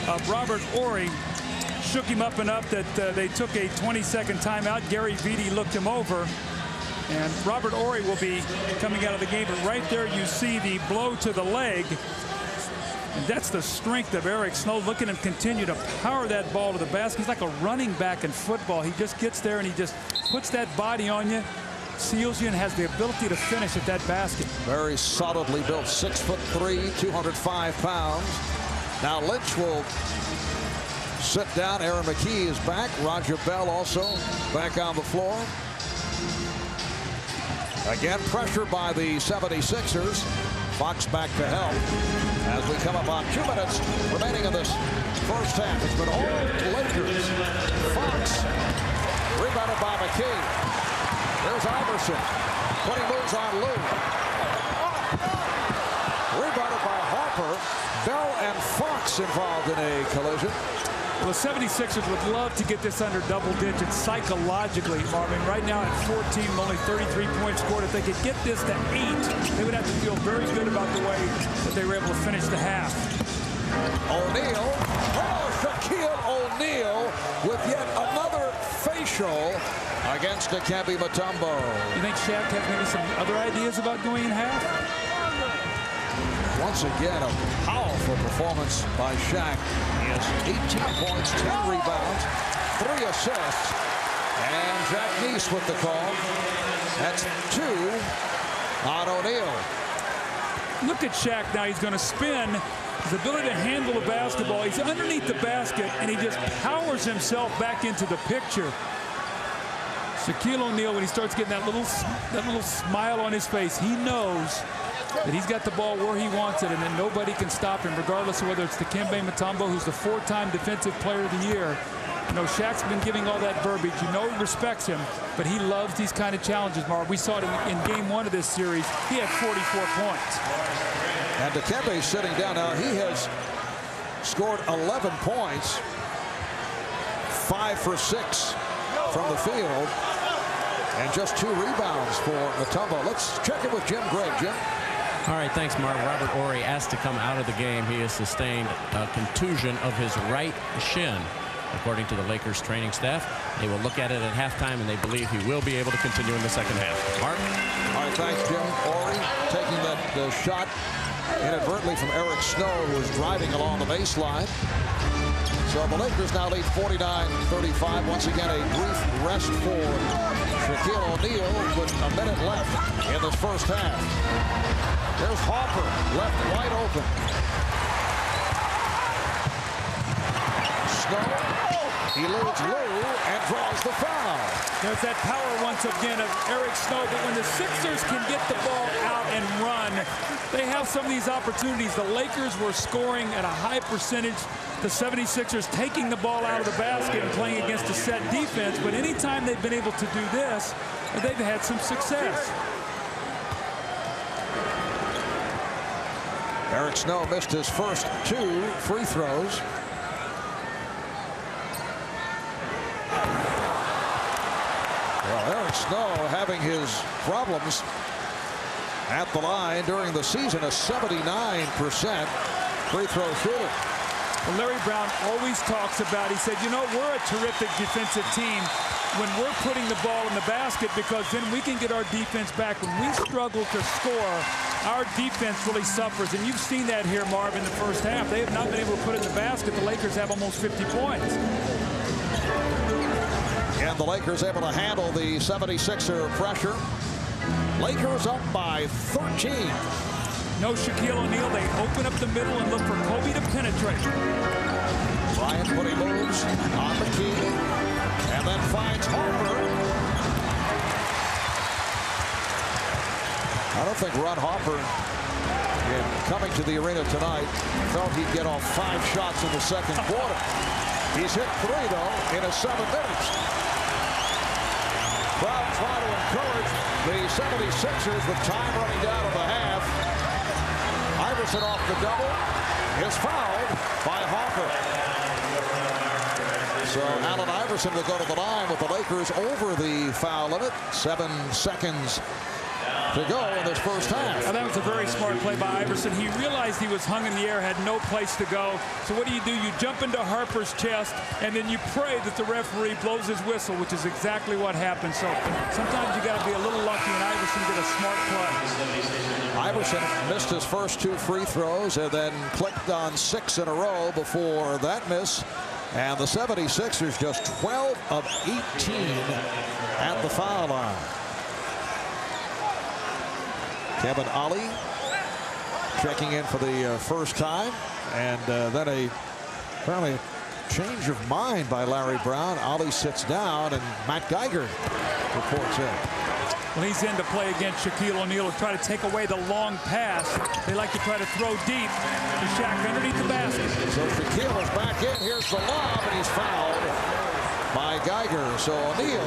of Robert Horry. Shook him up enough that they took a 20-second timeout. Gary Vitti looked him over, and Robert Horry will be coming out of the game. But right there you see the blow to the leg. And that's the strength of Eric Snow. Look at him continue to power that ball to the basket. He's like a running back in football. He just gets there and he just puts that body on you, seals you, and has the ability to finish at that basket. Very solidly built, 6'3", 205 pounds. Now Lynch will sit down. Aaron McKie is back. Roger Bell also back on the floor. Again, pressure by the 76ers. Fox back to help as we come up on 2 minutes remaining in this first half. It's been all Lakers. Fox rebounded by McKie. There's Iverson. 20 moves on Lou. Rebounded by Harper. Bell and Fox involved in a collision. Well, the 76ers would love to get this under double digits psychologically, Marvin. Right now at 14, only 33 points scored. If they could get this to 8, they would have to feel very good about the way that they were able to finish the half. O'Neal. Oh, Shaquille O'Neal with yet another facial against Dikembe Mutombo. You think Shaq has maybe some other ideas about going in half? Once again, a powerful performance by Shaq. He has 18 points, 10 rebounds, 3 assists. And Jack Neese with the call. That's 2 on O'Neal. Look at Shaq now. He's going to spin. His ability to handle the basketball. He's underneath the basket, and he just powers himself back into the picture. Shaquille O'Neal, when he starts getting that little smile on his face, he knows that he's got the ball where he wants it and that nobody can stop him, regardless of whether it's Dikembe Mutombo, who's the 4-time Defensive Player of the Year. You know, Shaq's been giving all that verbiage. You know he respects him, but he loves these kind of challenges, Marv. We saw it in game 1 of this series. He had 44 points. And Dikembe's sitting down now. He has scored 11 points, 5 for 6 from the field, and just 2 rebounds for Mutombo. Let's check in with Jim Gray. Jim? All right, thanks, Mark. Robert Horry asked to come out of the game. He has sustained a contusion of his right shin, according to the Lakers training staff. They will look at it at halftime, and they believe he will be able to continue in the second half. Mark? All right, thanks, Jim. Horry taking the shot inadvertently from Eric Snow, who was driving along the baseline. So the Lakers now lead 49-35. Once again, a brief rest for Shaquille O'Neal with a minute left in this first half. There's Harper, left wide open. Snow, he eludes Lou and draws the foul. There's that power once again of Eric Snow, but when the Sixers can get the ball out and run, they have some of these opportunities. The Lakers were scoring at a high percentage. The 76ers taking the ball out of the basket and playing against a set defense, but anytime they've been able to do this, they've had some success. Eric Snow missed his first 2 free throws. Well, Eric Snow having his problems at the line during the season, a 79% free throw shooter. Well, Larry Brown always talks about, he said, you know, we're a terrific defensive team when we're putting the ball in the basket, because then we can get our defense back. When we struggle to score, our defense really suffers. And you've seen that here, Marv, in the first half. They have not been able to put it in the basket. The Lakers have almost 50 points. And the Lakers able to handle the 76er pressure. Lakers up by 13. No Shaquille O'Neal. They open up the middle and look for Kobe to penetrate. Bryant putting moves on McKie and then finds Harper. I don't think Ron Harper, in coming to the arena tonight, felt he'd get off 5 shots in the second quarter. He's hit 3, though, in his 7 minutes. Crowd trying to encourage the 76ers with time running down in the half. Iverson off the double is fouled by Harper. So Allen Iverson will go to the line with the Lakers over the foul limit. 7 seconds to go in this first half. Now, that was a very smart play by Iverson. He realized he was hung in the air, had no place to go. So what do? You jump into Harper's chest, and then you pray that the referee blows his whistle, which is exactly what happened. So sometimes you got to be a little lucky, and Iverson did a smart play. Iverson missed his first 2 free throws and then clicked on 6 in a row before that miss. And the 76ers just 12 of 18 at the foul line. Kevin Ollie checking in for the first time, and then apparently a change of mind by Larry Brown. Ollie sits down, and Matt Geiger reports in. Well, he's in to play against Shaquille O'Neal to try to take away the long pass. They like to try to throw deep to Shaq underneath the basket. So Shaquille is back in. Here's the lob, and he's fouled by Geiger. So O'Neal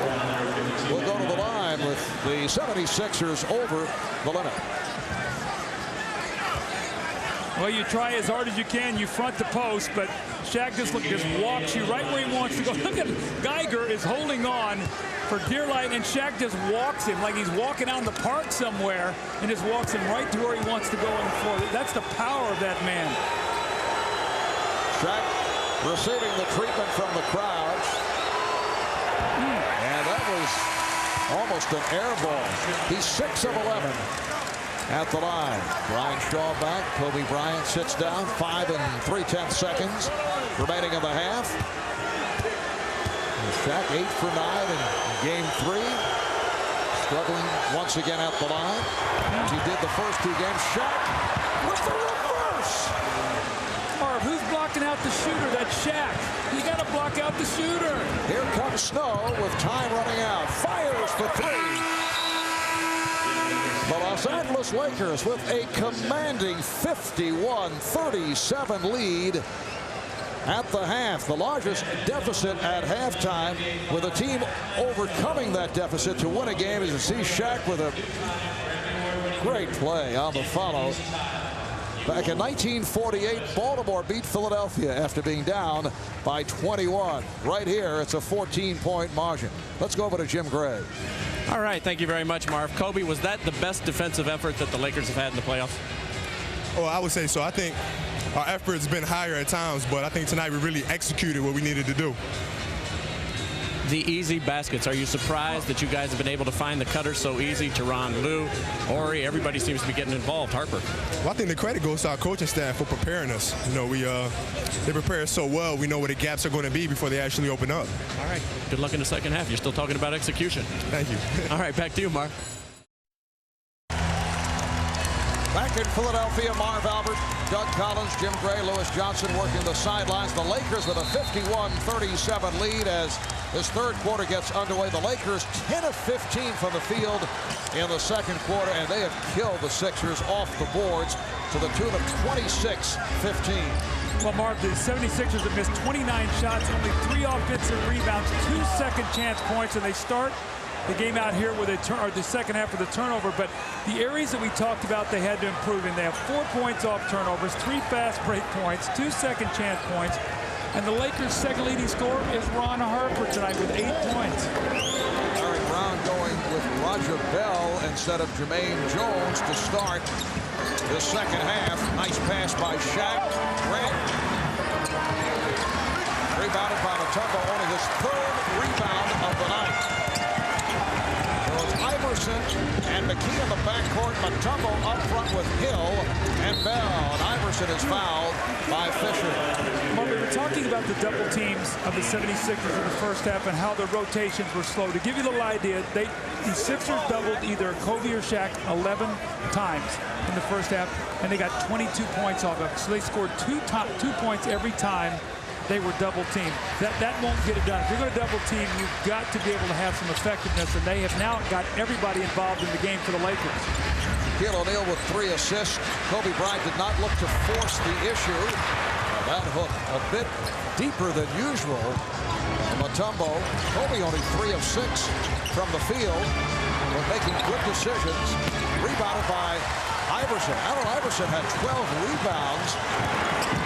will go to the line with the 76ers over the limit. Well, you try as hard as you can. You front the post, but Shaq just walks you right where he wants to go. Look at Geiger is holding on for dear life, and Shaq just walks him like he's walking out in the park somewhere and just walks him right to where he wants to go on the floor. That's the power of that man. Shaq receiving the treatment from the crowd. And that was almost an air ball. He's 6 of 11 at the line. Brian Shaw back. Kobe Bryant sits down. 5 3/10 seconds remaining in the half. And Shaq 8 for 9 in game 3. Struggling once again at the line, as he did the first 2 games. Shaq with the reverse. Marv, who's blocking out the shooter? That's Shaq. You got to block out the shooter. Here comes Snow with time running out. Fires for 3. The Los Angeles Lakers with a commanding 51-37 lead at the half. The largest deficit at halftime, with a team overcoming that deficit to win a game. As you see Shaq with a great play on the follow. Back in 1948, Baltimore beat Philadelphia after being down by 21. Right here, it's a 14-point margin. Let's go over to Jim Gray. All right, thank you very much, Marv. Kobe, was that the best defensive effort that the Lakers have had in the playoffs? Oh, I would say so. I think our effort's been higher at times, but I think tonight we really executed what we needed to do. The easy baskets. Are you surprised that you guys have been able to find the cutters so easy? Teron, Lou, Ori, everybody seems to be getting involved. Harper. Well, I think the credit goes to our coaching staff for preparing us. You know, they prepare us so well. We know where the gaps are going to be before they actually open up. All right. Good luck in the second half. You're still talking about execution. Thank you. All right, back to you, Marv. Back in Philadelphia, Marv Albert, Doug Collins, Jim Gray, Lewis Johnson working the sidelines. The Lakers with a 51-37 lead as this third quarter gets underway. The Lakers 10 of 15 from the field in the second quarter, and they have killed the Sixers off the boards to the tune of 26-15. Well, Marv, the 76ers have missed 29 shots, only 3 offensive rebounds, 2 second chance points, and they start the game out here with the second half with a turnover. But the areas that we talked about they had to improve in, they have 4 points off turnovers, 3 fast break points, 2 second chance points. And the Lakers' second leading scorer is Ron Harper tonight with 8 points. Larry Brown going with Roger Bell instead of Jermaine Jones to start the second half. Nice pass by Shaq. Grant. Rebounded by Mutombo, only his 3rd rebound of the night. Iverson and McKee in the backcourt. Mutombo up front with Hill and Bell. And Iverson is fouled by Fisher. Well, we were talking about the double teams of the 76ers in the first half and how the rotations were slow. To give you a little idea, the Sixers doubled either Kobe or Shaq 11 times in the first half, and they got 22 points off of it. So they scored 2 points every time they were double teamed. That won't get it done. If you're going to double team, you've got to be able to have some effectiveness, and they have now got everybody involved in the game for the Lakers. Shaquille O'Neal with 3 assists. Kobe Bryant did not look to force the issue. That hook a bit deeper than usual. Mutombo, Kobe only 3 of 6 from the field, but making good decisions. Rebounded by Iverson. Allen Iverson had 12 rebounds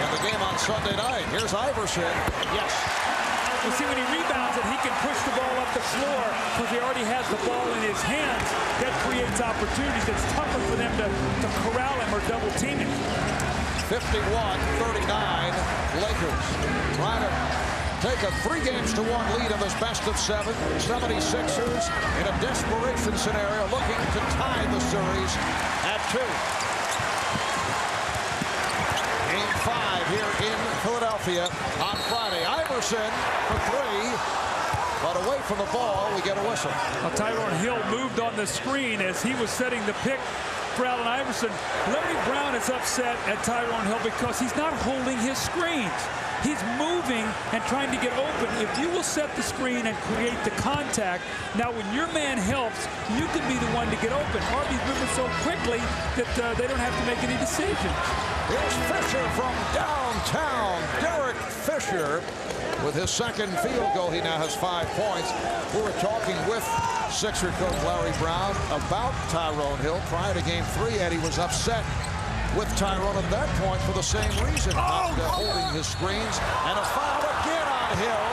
in the game on Sunday night. Here's Iverson. Yes. You see, when he rebounds it, he can push the ball up the floor because he already has the ball in his hands. That creates opportunities. It's tougher for them to corral him or double team him. 51-39 Lakers. Trying to take a 3-1 lead in this best of 7. 76ers in a desperation scenario looking to tie the series at 2. Game 5 here in Philadelphia on Friday. Iverson for 3. But away from the ball, we get a whistle. Well, Tyrone Hill moved on the screen as he was setting the pick for Allen Iverson. Larry Brown is upset at Tyrone Hill because he's not holding his screens. He's moving and trying to get open. If you will set the screen and create the contact, now when your man helps, you can be the one to get open. Harvey's moving so quickly that they don't have to make any decisions. Here's Fisher from downtown. Derek Fisher with his second field goal. He now has 5 points. We were talking with Sixer coach Larry Brown about Tyrone Hill prior to game 3, and he was upset with Tyrone at that point for the same reason, not holding his screens. And a foul again on Hill.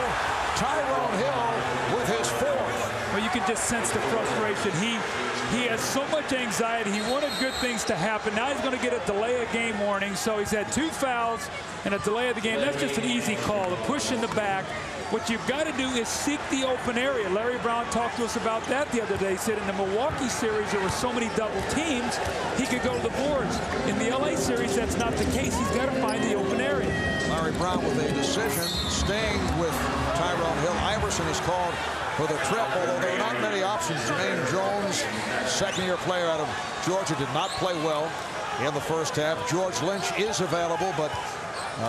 Tyrone Hill with his 4th. Well, you can just sense the frustration. He has so much anxiety. He wanted good things to happen. Now he's going to get a delay of game warning. So he's had 2 fouls and a delay of the game. That's just an easy call, the push in the back. What you've got to do is seek the open area. Larry Brown talked to us about that the other day. He said in the Milwaukee series, there were so many double teams, he could go to the boards. In the LA series, that's not the case. He's got to find the open area. Larry Brown with a decision, staying with Tyrone Hill. Iverson is called for the trip, although there are not many options. Jermaine Jones, second-year player out of Georgia, did not play well in the first half. George Lynch is available, but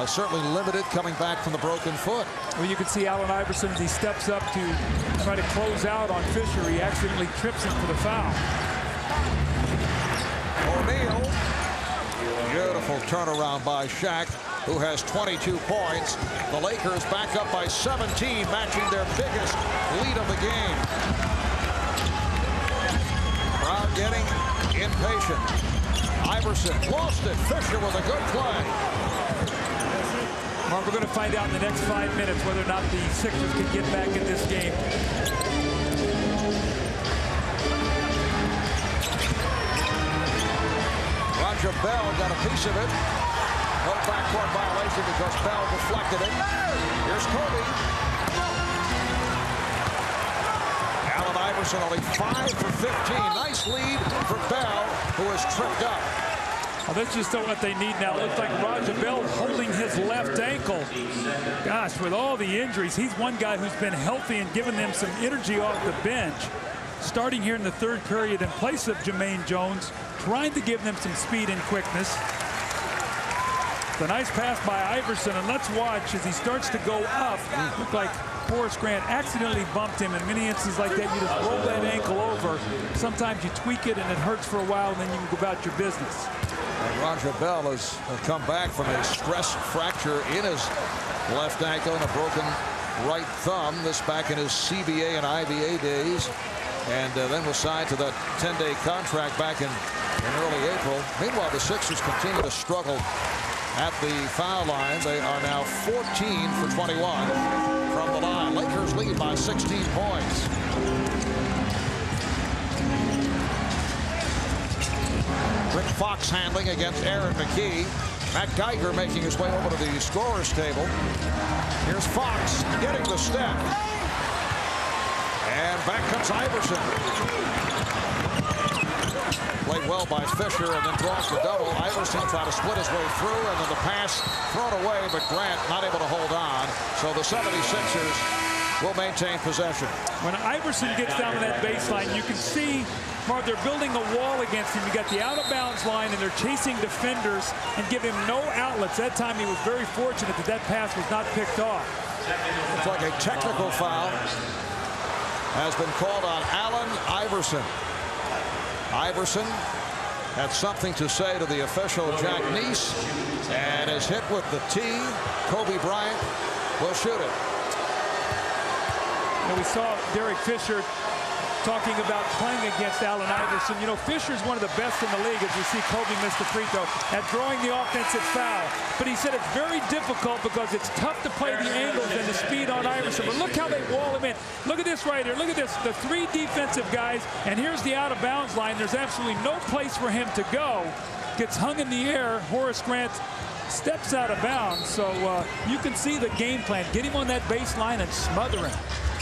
certainly limited coming back from the broken foot. Well, you can see Allen Iverson as he steps up to try to close out on Fisher. He accidentally trips him for the foul. O'Neal. Beautiful turnaround by Shaq, who has 22 points. The Lakers back up by 17, matching their biggest lead of the game. Brown getting impatient. Iverson lost it. Fisher with a good play. Mark, we're going to find out in the next 5 minutes whether or not the Sixers can get back in this game. Roger Bell got a piece of it. No backcourt violation because Bell deflected it. Here's Kobe. Allen Iverson only 5 for 15. Nice lead for Bell, who is tripped up. Well, that's just what they need now. It looks like Roger Bell holding his left ankle. Gosh, with all the injuries, he's one guy who's been healthy and given them some energy off the bench. Starting here in the 3rd period in place of Jermaine Jones, trying to give them some speed and quickness. The nice pass by Iverson, and let's watch as he starts to go up. Looked like Horace Grant accidentally bumped him. In many instances like that, you just roll that ankle over. Sometimes you tweak it and it hurts for a while, and then you can go about your business. And Roger Bell has come back from a stress fracture in his left ankle and a broken right thumb. This back in his CBA and IBA days. And then was signed to that 10-day contract back in early April. Meanwhile, the Sixers continue to struggle at the foul line. They are now 14 for 21 from the line. Lakers lead by 16 points. Rick Fox handling against Aaron McKee. Matt Geiger making his way over to the scorer's table. Here's Fox getting the step. And back comes Iverson. Played well by Fisher and then draws the double. Iverson trying to split his way through, and then the pass thrown away, but Grant not able to hold on. So the 76ers will maintain possession. When Iverson gets down to that baseline, you can see, Mark, they're building a wall against him. You got the out-of-bounds line, and they're chasing defenders and give him no outlets. That time he was very fortunate that that pass was not picked off. It's like a technical foul has been called on Allen Iverson. Iverson had something to say to the official, Jack Neese, and is hit with the tee. Kobe Bryant will shoot it. And we saw Derek Fisher talking about playing against Allen Iverson. You know, Fisher's one of the best in the league, as we see Kobe miss the free throw, at drawing the offensive foul. But he said it's very difficult because it's tough to play the angles and the speed on Iverson. But look how they wall him in. Look at this right here. Look at this. The three defensive guys, and here's the out-of-bounds line. There's absolutely no place for him to go. Gets hung in the air. Horace Grant steps out of bounds. So you can see the game plan. Get him on that baseline and smother him.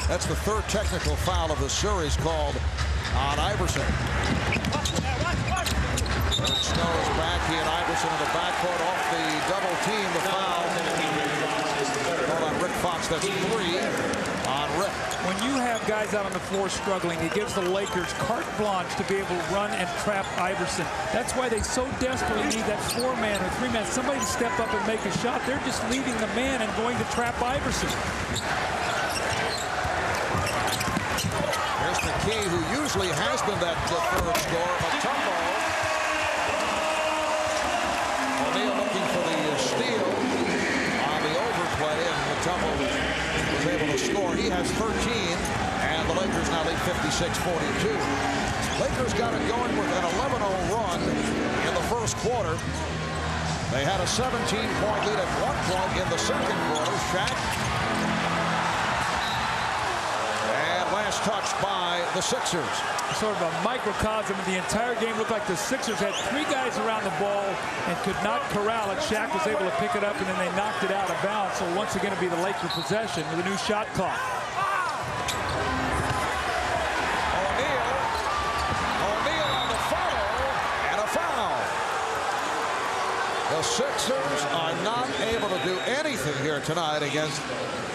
That's the third technical foul of the series called on Iverson. Eric Snow is back. He and Iverson in the backcourt off the double team. The foul called on Rick Fox. That's 3 on Rick. When you have guys out on the floor struggling, it gives the Lakers carte blanche to be able to run and trap Iverson. That's why they so desperately need that 4-man or 3-man, somebody to step up and make a shot. They're just leaving the man and going to trap Iverson. Here's McKee, who usually has been that third scorer. Mutombo. O'Neal looking for the steal on the overplay, and Mutombo was able to score. He has 13, and the Lakers now lead 56-42. Lakers got it going with an 11-0 run in the first quarter. They had a 17-point lead at one point in the second quarter. Shaq. Last touch by the Sixers. Sort of a microcosm of the entire game. Looked like the Sixers had 3 guys around the ball and could not corral it. Shaq was able to pick it up, and then they knocked it out of bounds. So once again, it'll be the Laker possession with a new shot clock. O'Neal on the follow, and a foul. The Sixers are not able to do anything here tonight against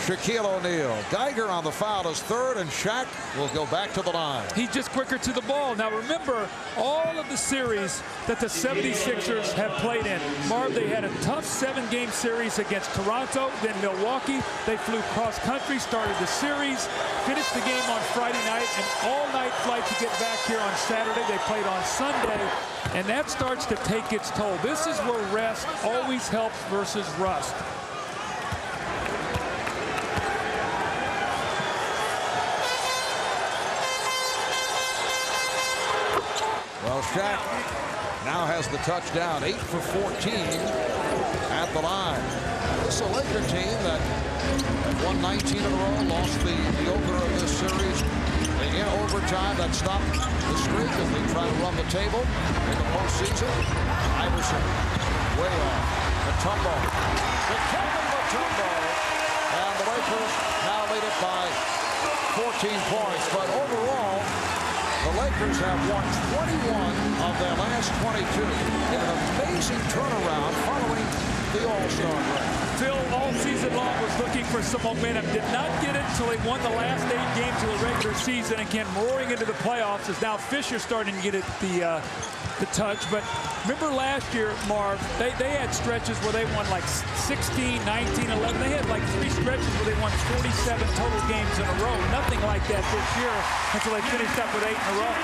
Shaquille O'Neal. Geiger on the foul is third, and Shaq will go back to the line. He's just quicker to the ball. Now remember, all of the series that the 76ers have played in. Marv, they had a tough 7-game series against Toronto, then Milwaukee. They flew cross-country, started the series, finished the game on Friday night, an all-night flight to get back here on Saturday. They played on Sunday, and that starts to take its toll. This is where rest always helps versus rust. Well, Shaq now has the touchdown, 8 for 14 at the line. This is a Laker team that won 19 in a row, lost the opener of this series in overtime. That stopped the streak as they try to run the table in the postseason. Iverson way off. Mutombo. Mutombo. And the Lakers now lead it by 14 points. But overall, the Lakers have won 21 of their last 22 in an amazing turnaround following the All-Star break. Phil, all season long, was looking for some momentum. Did not get it until they won the last 8 games of the regular season and came roaring into the playoffs. As now Fisher starting to get it the touch. But remember last year, Marv, they had stretches where they won like 16, 19, 11. They had like 3 stretches where they won 47 total games in a row. Nothing like that this year until they finished up with 8 in a row.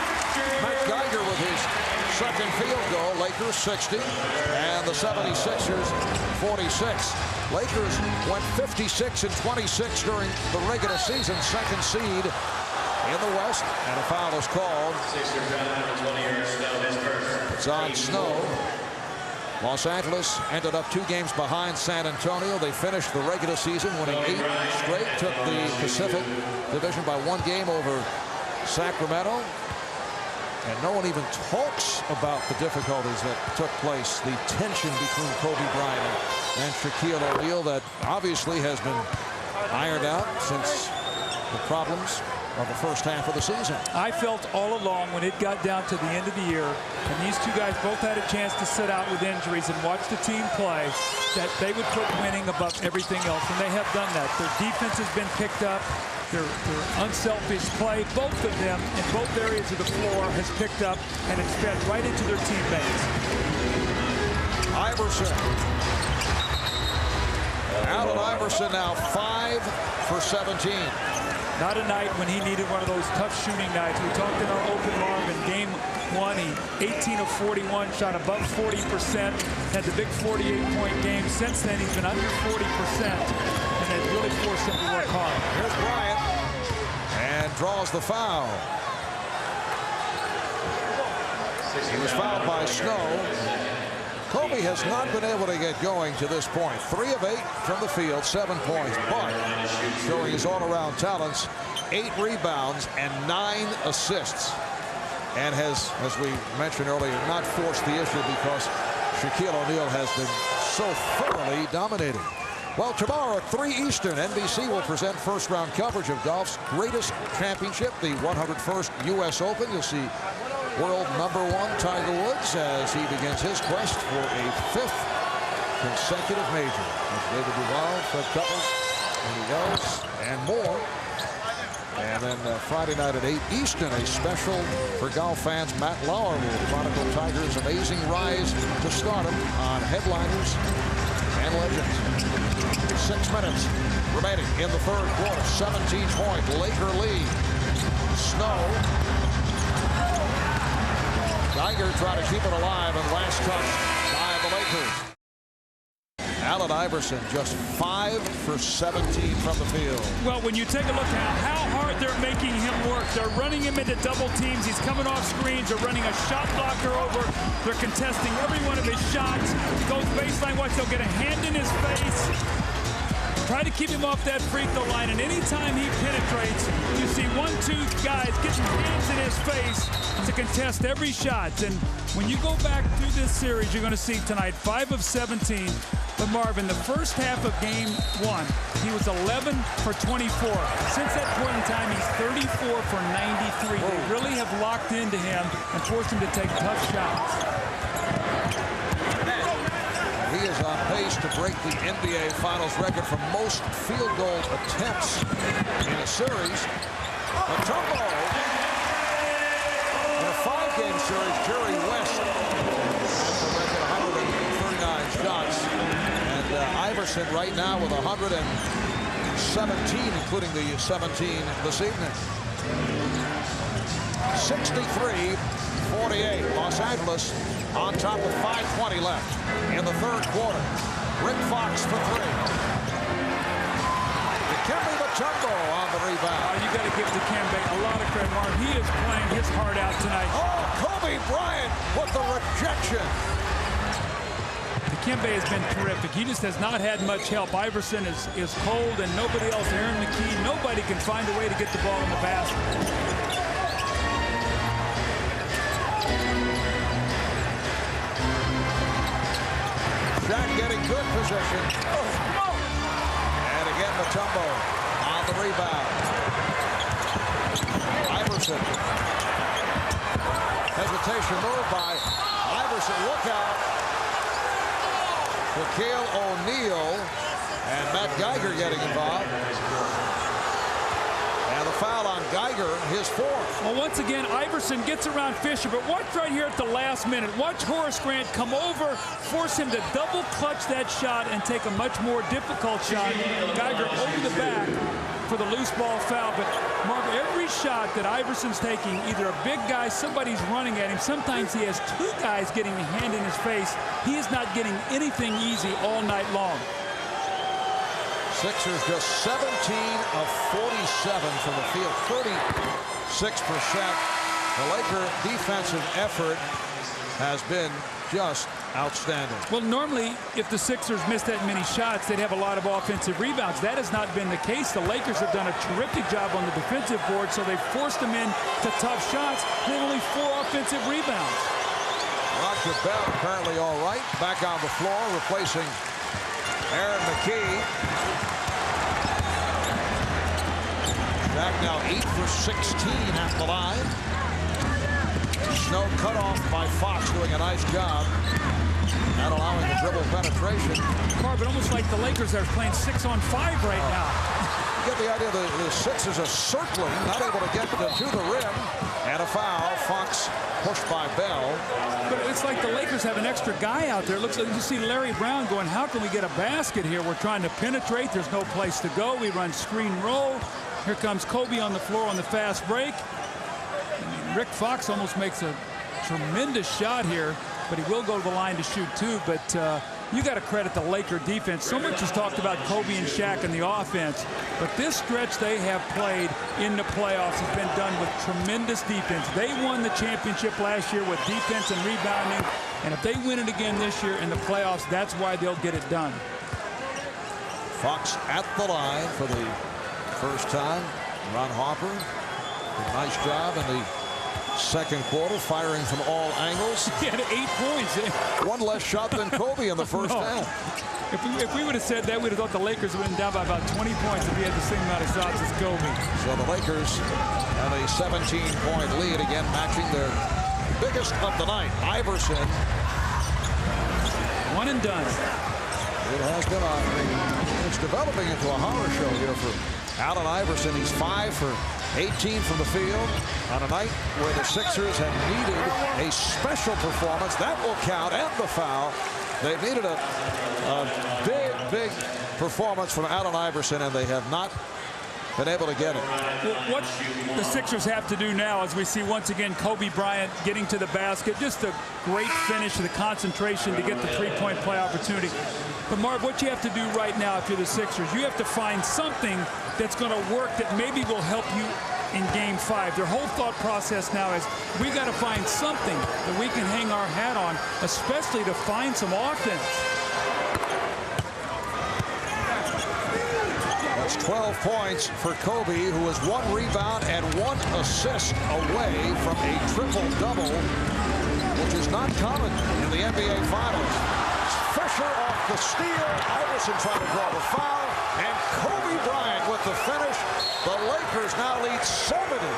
Matt Geiger with his second field goal. Lakers 60 and the 76ers 46. Lakers went 56-26 during the regular season, second seed in the West, and a foul is called. It's on Snow. Los Angeles ended up 2 games behind San Antonio. They finished the regular season winning 8 straight, took the Pacific Division by 1 game over Sacramento. And no one even talks about the difficulties that took place, the tension between Kobe Bryant and Shaquille O'Neal that obviously has been ironed out since the problems of the first half of the season. I felt all along when it got down to the end of the year, and these 2 guys both had a chance to sit out with injuries and watch the team play, that they would put winning above everything else, and they have done that. Their defense has been picked up. Their unselfish play, both of them in both areas of the floor, has picked up, and it's fed right into their teammates. Iverson. Allen Iverson now 5 for 17. Not a night when he needed one of those tough shooting nights. We talked in our open, Marv, in game 1, he 18 of 41, shot above 40%, had the big 48-point game. Since then, he's been under 40%, and they've really forced him to work hard. Here's Bryant, and draws the foul. He was fouled by Snow. Kobe has not been able to get going to this point. 3 of 8 from the field, 7 points, but showing his all-around talents, 8 rebounds and 9 assists. And has, as we mentioned earlier, not forced the issue because Shaquille O'Neal has been so thoroughly dominating. Well, tomorrow at 3 Eastern, NBC will present first-round coverage of golf's greatest championship, the 101st U.S. Open. You'll see world #1 Tiger Woods as he begins his quest for a 5th consecutive major. David Duval, Fred Couples, and he goes, and more. And then Friday night at 8 Eastern, a special for golf fans. Matt Lauer will chronicle Tiger's amazing rise to stardom on Headliners and Legends. 6 minutes remaining in the third quarter. 17-point Laker lead. Snow. Geiger trying to keep it alive, and last touch by the Lakers. Allen Iverson just 5 for 17 from the field. Well, when you take a look at how hard they're making him work, they're running him into double teams. He's coming off screens. They're running a shot blocker over. They're contesting every one of his shots. Goes baseline, watch, they'll get a hand in his face. Try to keep him off that free throw line, and anytime he penetrates, you see 1-2 guys getting hands in his face to contest every shot. And when you go back through this series, you're going to see tonight 5 of 17. But Marvin, the first half of game 1, he was 11 for 24. Since that point in time, he's 34 for 93. They really have locked into him and forced him to take tough shots. He is on pace to break the NBA Finals record for most field goal attempts in a series. Mutombo. In a 5-game series, Jerry West has the record 139 shots. And Iverson right now with 117, including the 17 this evening. 63-48. Los Angeles on top with 5:20 left in the third quarter. Rick Fox for 3. Dikembe Mutombo on the rebound. You got to give Dikembe a lot of credit, Mark. He is playing his heart out tonight. Oh, Kobe Bryant with the rejection. Dikembe has been terrific. He just has not had much help. Iverson is cold, and nobody else. Aaron McKee, nobody can find a way to get the ball in the basket. Shaq getting good position. And again, Mutombo on the rebound. Iverson. Hesitation move by Iverson. Look out. Shaquille O'Neal and Matt Geiger getting involved. And the foul on Geiger, his 4th. Well, once again, Iverson gets around Fisher, but watch right here at the last minute. Watch Horace Grant come over, force him to double clutch that shot and take a much more difficult shot. Geiger over the back for the loose ball foul. But, Mark, every shot that Iverson's taking, either a big guy, somebody's running at him. Sometimes he has 2 guys getting a hand in his face. He is not getting anything easy all night long. Sixers just 17 of 47 from the field, 36%. The Laker defensive effort has been just outstanding. Well, normally, if the Sixers miss that many shots, they'd have a lot of offensive rebounds. That has not been the case. The Lakers have done a terrific job on the defensive board, so they've forced them into tough shots. They have only 4 offensive rebounds. Roger Bell apparently all right. Back on the floor, replacing Aaron McKee. Back now 8 for 16 at the line. Snow cut off by Fox, doing a nice job not allowing the dribble penetration. Marvin, almost like the Lakers are playing 6-on-5 right now. You get the idea that the Sixers are circling, not able to get to the rim. And a foul. Fox pushed by Bell. But it's like the Lakers have an extra guy out there. It looks like you see Larry Brown going, how can we get a basket here? We're trying to penetrate. There's no place to go. We run screen roll. Here comes Kobe on the floor on the fast break. Rick Fox almost makes a tremendous shot here, but he will go to the line to shoot too. But you got to credit the Laker defense. So much is talked about Kobe and Shaq and the offense, but this stretch they have played in the playoffs has been done with tremendous defense. They won the championship last year with defense and rebounding, and if they win it again this year in the playoffs, that's why they'll get it done. Fox at the line for the first time. Ron Harper, a nice job in the second quarter, firing from all angles. He had 8 points. One less shot than Kobe in the first half. If we would have said that, we'd have thought the Lakers would have been down by about 20 points if he had the same amount of shots as Kobe. So the Lakers have a 17-point lead, again matching their biggest of the night. Iverson. One and done. It has been it's developing into a horror show here for Allen Iverson. He's 5 for 18 from the field on a night where the Sixers have needed a special performance. That will count, and the foul. They've needed a big performance from Allen Iverson, and they have not been able to get it. Well, what the Sixers have to do now, as we see once again Kobe Bryant getting to the basket, just a great finish, the concentration to get the three-point play opportunity. But Marv, what you have to do right now if you're the Sixers, you have to find something that's going to work that maybe will help you in Game 5. Their whole thought process now is we got to find something that we can hang our hat on, especially to find some offense. That's 12 points for Kobe, who was 1 rebound and 1 assist away from a triple-double, which is not common in the NBA Finals. Fisher off the steal. Iverson trying to draw the foul. And Kobe Bryant with the finish. The Lakers now lead 70-48.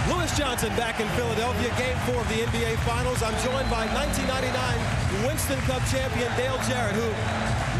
Lewis Johnson back in Philadelphia, Game 4 of the NBA Finals. I'm joined by 1999 Winston Cup champion Dale Jarrett, who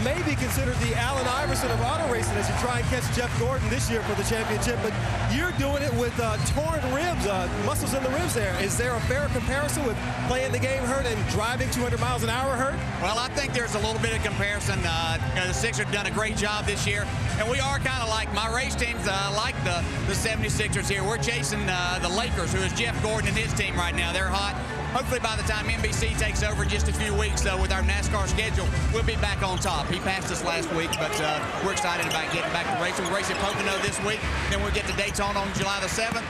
may be considered the Allen Iverson of auto racing as you try and catch Jeff Gordon this year for the championship. But you're doing it with torn ribs, muscles in the ribs there. Is there a fair comparison with playing the game hurt and driving 200 miles an hour hurt? Well, I think there's a little bit of comparison. The Sixers have done a great job this year, and we are kind of like my race teams, like the 76ers here. We're chasing the Lakers, who is Jeff Gordon and his team right now. They're hot. Hopefully by the time NBC takes over in just a few weeks with our NASCAR schedule, we'll be back on top. He passed us last week, but we're excited about getting back to racing. We're racing Pocono this week, then we'll get to Daytona on July the 7th.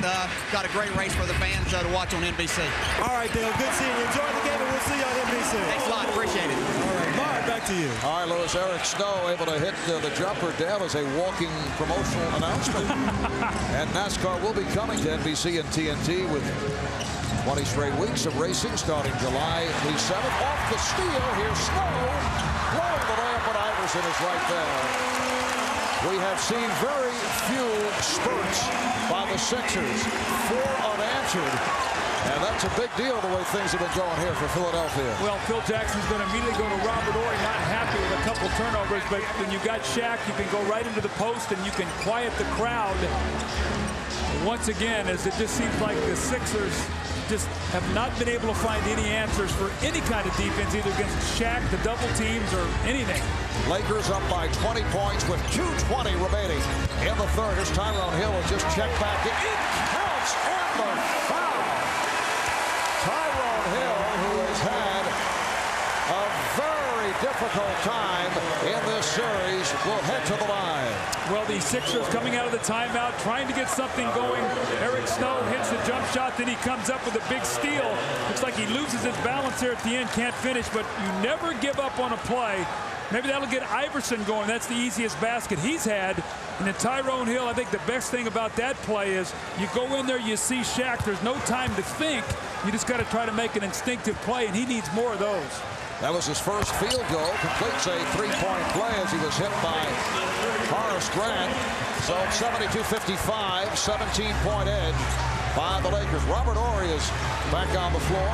Got a great race for the fans to watch on NBC. All right, Dale, good seeing you. Enjoy the game, and we'll see you on NBC. Thanks a lot. Appreciate it. All right, Mark, back to you. All right, Lewis, Eric Snow able to hit the jumper. Dale as a walking promotional announcement. And NASCAR will be coming to NBC and TNT with 20 straight weeks of racing starting July the 7th. Off the steal, here's Snow blowing the layup, but Iverson is right there. We have seen very few spurts by the Sixers, 4 unanswered, and that's a big deal the way things have been going here for Philadelphia. Well, Phil Jackson's going to immediately go to Robert Horry, not happy with a couple turnovers, but when you got Shaq, you can go right into the post and you can quiet the crowd. Once again, as it just seems like the Sixers just have not been able to find any answers for any kind of defense, either against Shaq, the double teams, or anything. Lakers up by 20 points with 2:20 remaining in the third. As Tyrone Hill will just check back in. It counts, and the foul. Tyrone Hill, who has had a very difficult time in this series, will head to the line. Well, the Sixers coming out of the timeout, trying to get something going. Eric Snow hits the jump shot, then he comes up with a big steal. Looks like he loses his balance there at the end, can't finish, but you never give up on a play. Maybe that'll get Iverson going. That's the easiest basket he's had. And then Tyrone Hill, I think the best thing about that play is you go in there, you see Shaq, there's no time to think. You just got to try to make an instinctive play, and he needs more of those. That was his first field goal. Completes a three-point play as he was hit by Horace Grant. So 72-55, 17-point edge by the Lakers. Robert Horry is back on the floor.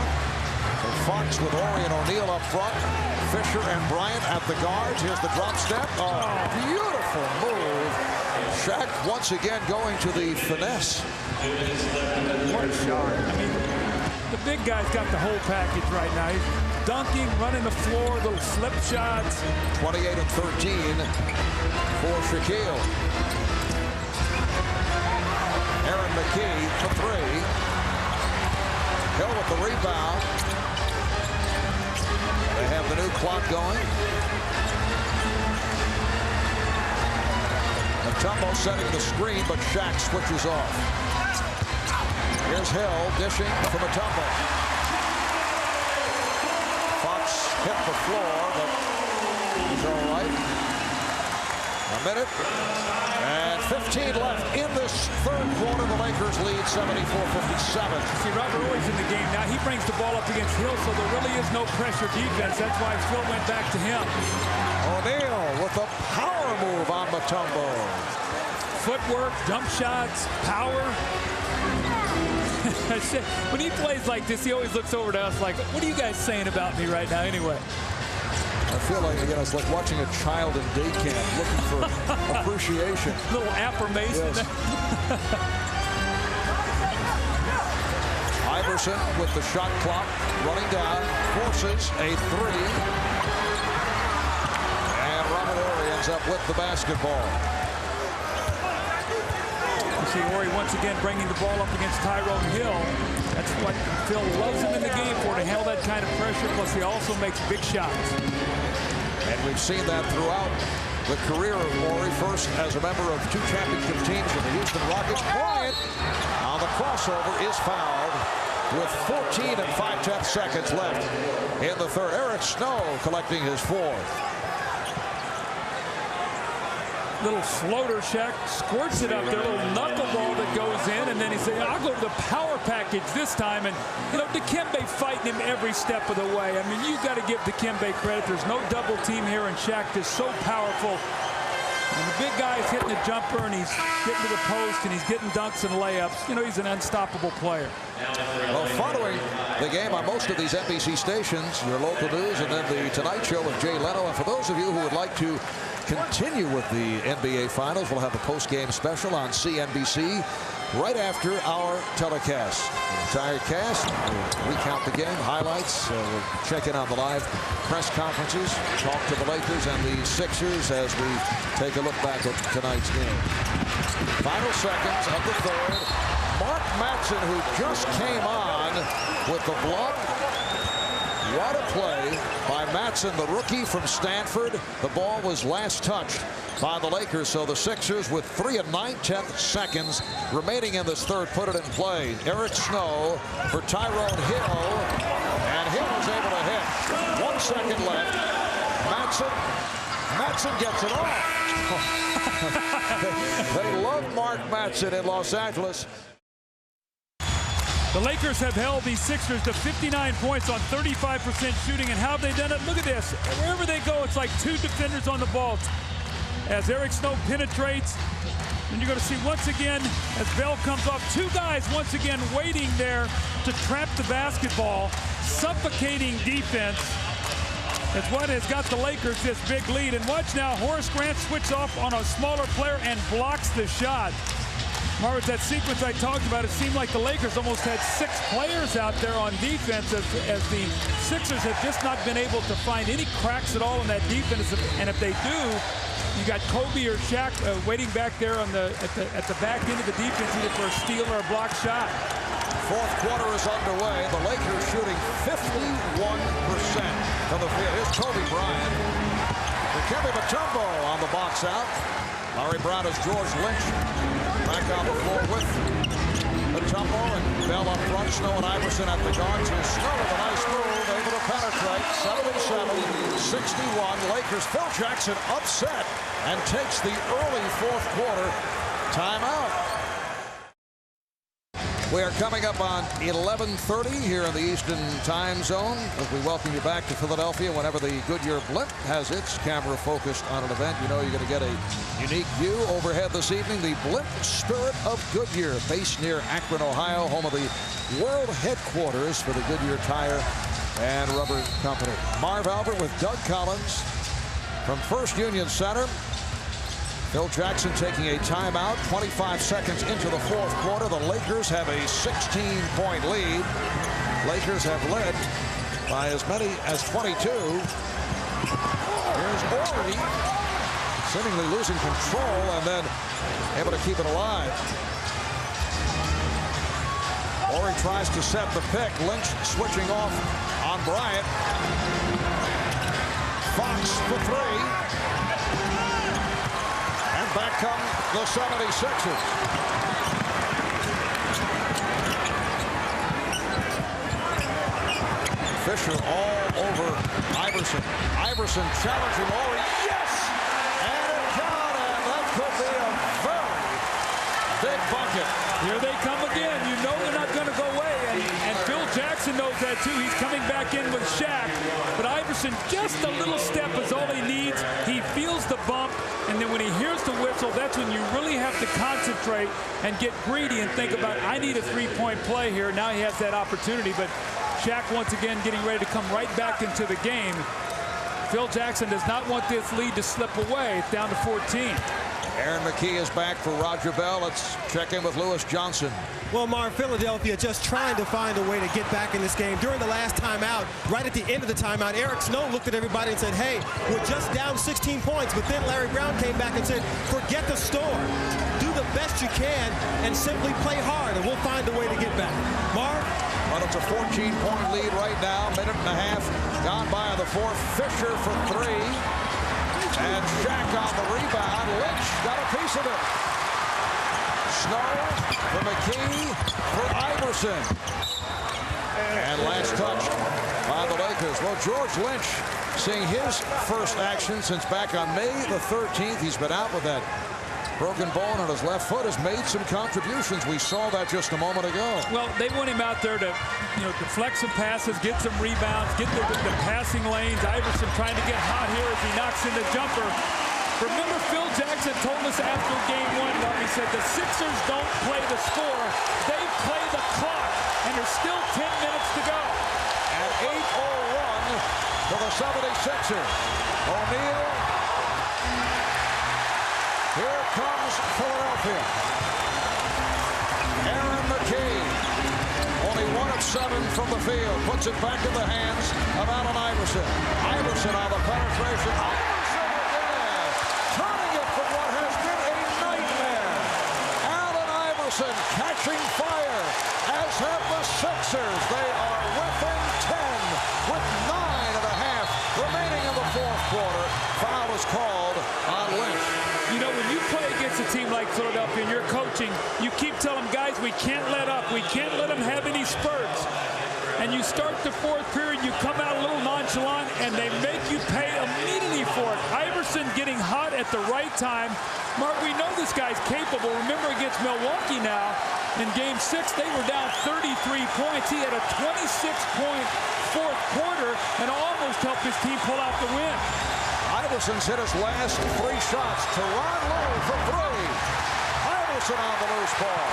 So Fox with Horry and O'Neal up front. Fisher and Bryant at the guards. Here's the drop step. Oh, beautiful move. Shaq once again going to the finesse. What a shot. I mean, the big guy's got the whole package right now. dunking, running the floor, little slip shots. 28 and 13 for Shaquille. Aaron McKee for three. Hill with the rebound. They have the new clock going. Mutombo setting the screen, but Shaq switches off. Here's Hill dishing for Mutombo. Fox hit the floor, but he's all right. A minute and 15 left in this third quarter. The Lakers lead 74-57. See, Robert Horry's in the game now. He brings the ball up against Hill, so there really is no pressure defense. That's why Phil went back to him. O'Neal with a power move on Mutombo. Footwork, jump shots, power. When he plays like this, he always looks over to us like, what are you guys saying about me right now anyway? I feel like, again, it's like watching a child in day camp looking for appreciation. Little affirmation. Yes. Iverson with the shot clock running down, forces a three. And Robert Horry ends up with the basketball. You see Horry once again bringing the ball up against Tyrone Hill. That's what Phil loves him in the game for, to handle that kind of pressure, plus he also makes big shots. And we've seen that throughout the career of Horry, first as a member of two championship teams with the Houston Rockets. Bryant on the crossover is fouled with 14 and 5/10 seconds left in the third. Eric Snow collecting his fourth. Little floater, Shaq squirts it up there, little knuckleball that goes in, and then he said, I'll go to the power package this time. And, you know, Dikembe fighting him every step of the way. I mean, you've got to give Dikembe credit. There's no double team here, and Shaq is so powerful. And the big guy is hitting the jumper, and he's getting to the post, and he's getting dunks and layups. You know, he's an unstoppable player. Well, following the game on most of these NBC stations, your local news, and then the Tonight Show with Jay Leno. And for those of you who would like to continue with the NBA Finals, we'll have a post-game special on CNBC right after our telecast. The entire cast will recount the game, highlights. We'll check in on the live press conferences, talk to the Lakers and the Sixers as we take a look back at tonight's game. Final seconds of the third. Mark Matson, who just came on with the block. What a play by Matson, the rookie from Stanford. The ball was last touched by the Lakers, so the Sixers with 3 9/10 seconds remaining in this third put it in play. Eric Snow for Tyrone Hill, and Hill is able to hit. 1 second left. Matson gets it off. They love Mark Matson in Los Angeles. The Lakers have held these Sixers to 59 points on 35% shooting. And how have they done it? Look at this. Wherever they go, it's like 2 defenders on the ball. As Eric Snow penetrates, and you're going to see once again, as Bell comes off, 2 guys once again waiting there to trap the basketball. Suffocating defense. That's what has got the Lakers this big lead. And watch now, Horace Grant switches off on a smaller player and blocks the shot. Marvin, that sequence I talked about, it seemed like the Lakers almost had 6 players out there on defense as the Sixers have just not been able to find any cracks at all in that defense. And if they do, you got Kobe or Shaq waiting back there on at the back end of the defense, either for a steal or a block shot. Fourth quarter is underway. The Lakers shooting 51% from the field. Here's Kobe Bryant. Dikembe Mutombo on the box out. Larry Brown is George Lynch. Back on the floor with Mutombo and Bell up front. Snow and Iverson at the guards. Here's Snow with a nice move, able to penetrate. 77-61. Lakers. Phil Jackson upset and takes the early fourth quarter timeout. We are coming up on 11:30 here in the Eastern Time Zone as we welcome you back to Philadelphia. Whenever the Goodyear Blimp has its camera focused on an event, you know you're going to get a unique view overhead this evening. The Blimp Spirit of Goodyear, based near Akron, Ohio, home of the world headquarters for the Goodyear Tire and Rubber Company. Marv Albert with Doug Collins from First Union Center. Phil Jackson taking a timeout. 25 seconds into the fourth quarter. The Lakers have a 16-point lead. Lakers have led by as many as 22. Here's Horry, seemingly losing control and then able to keep it alive. Horry tries to set the pick. Lynch switching off on Bryant. Fox for three. And back come the 76ers. Fisher all over Iverson. Iverson challenging Horry. Yes! And it counted. And that could be a very big bucket. Here they come again. You know they're not going to go away. And Phil Jackson knows that too. He's coming back in with Shaq. But Iverson, just a little step is all he needs. He feels the bump. And then when he hears the whistle, that's when you really have to concentrate and get greedy and think about, I need a three-point play here. Now he has that opportunity. But Shaq once again getting ready to come right back into the game. Phil Jackson does not want this lead to slip away. It's down to 14. Aaron McKie is back for Roger Bell. Let's check in with Lewis Johnson. Well, Marv, Philadelphia just trying to find a way to get back in this game. During the last timeout, right at the end of the timeout, Eric Snow looked at everybody and said, hey, we're just down 16 points. But then Larry Brown came back and said, forget the score. Do the best you can and simply play hard, and we'll find a way to get back. Marv? Well, it's a 14-point lead right now. Minute and a half gone by in the fourth. Fisher for three. And Shaq on the rebound. Lynch got a piece of it. Snow for McKie for Iverson. And last touch by the Lakers. Well, George Lynch seeing his first action since back on May the 13th. He's been out with that broken bone on his left foot, has made some contributions. We saw that just a moment ago. Well, they want him out there to, deflect some passes, get some rebounds, get the passing lanes. Iverson trying to get hot here as he knocks in the jumper. Remember, Phil Jackson told us after game one, he said the Sixers don't play the score, they play the clock, and there's still 10 minutes to go. At 8:01 for the 76ers. O'Neal. Here comes Philadelphia. Aaron McKie, only 1 of 7 from the field, puts it back in the hands of Allen Iverson. Iverson on the penetration. Iverson again, turning it from what has been a nightmare. Allen Iverson catching fire, as have the Sixers. They are within 10 with 9.5 remaining in the fourth quarter. Foul is called on Lynch. When you play against a team like Philadelphia and you're coaching, you keep telling guys, we can't let up. We can't let them have any spurts. And you start the fourth period, you come out a little nonchalant, and they make you pay immediately for it. Iverson getting hot at the right time. Mark, we know this guy's capable. Remember against Milwaukee now, in Game 6, they were down 33 points. He had a 26-point fourth quarter and almost helped his team pull out the win. Iverson's hit his last 3 shots. Teron Lowe for 3. Iverson on the loose ball.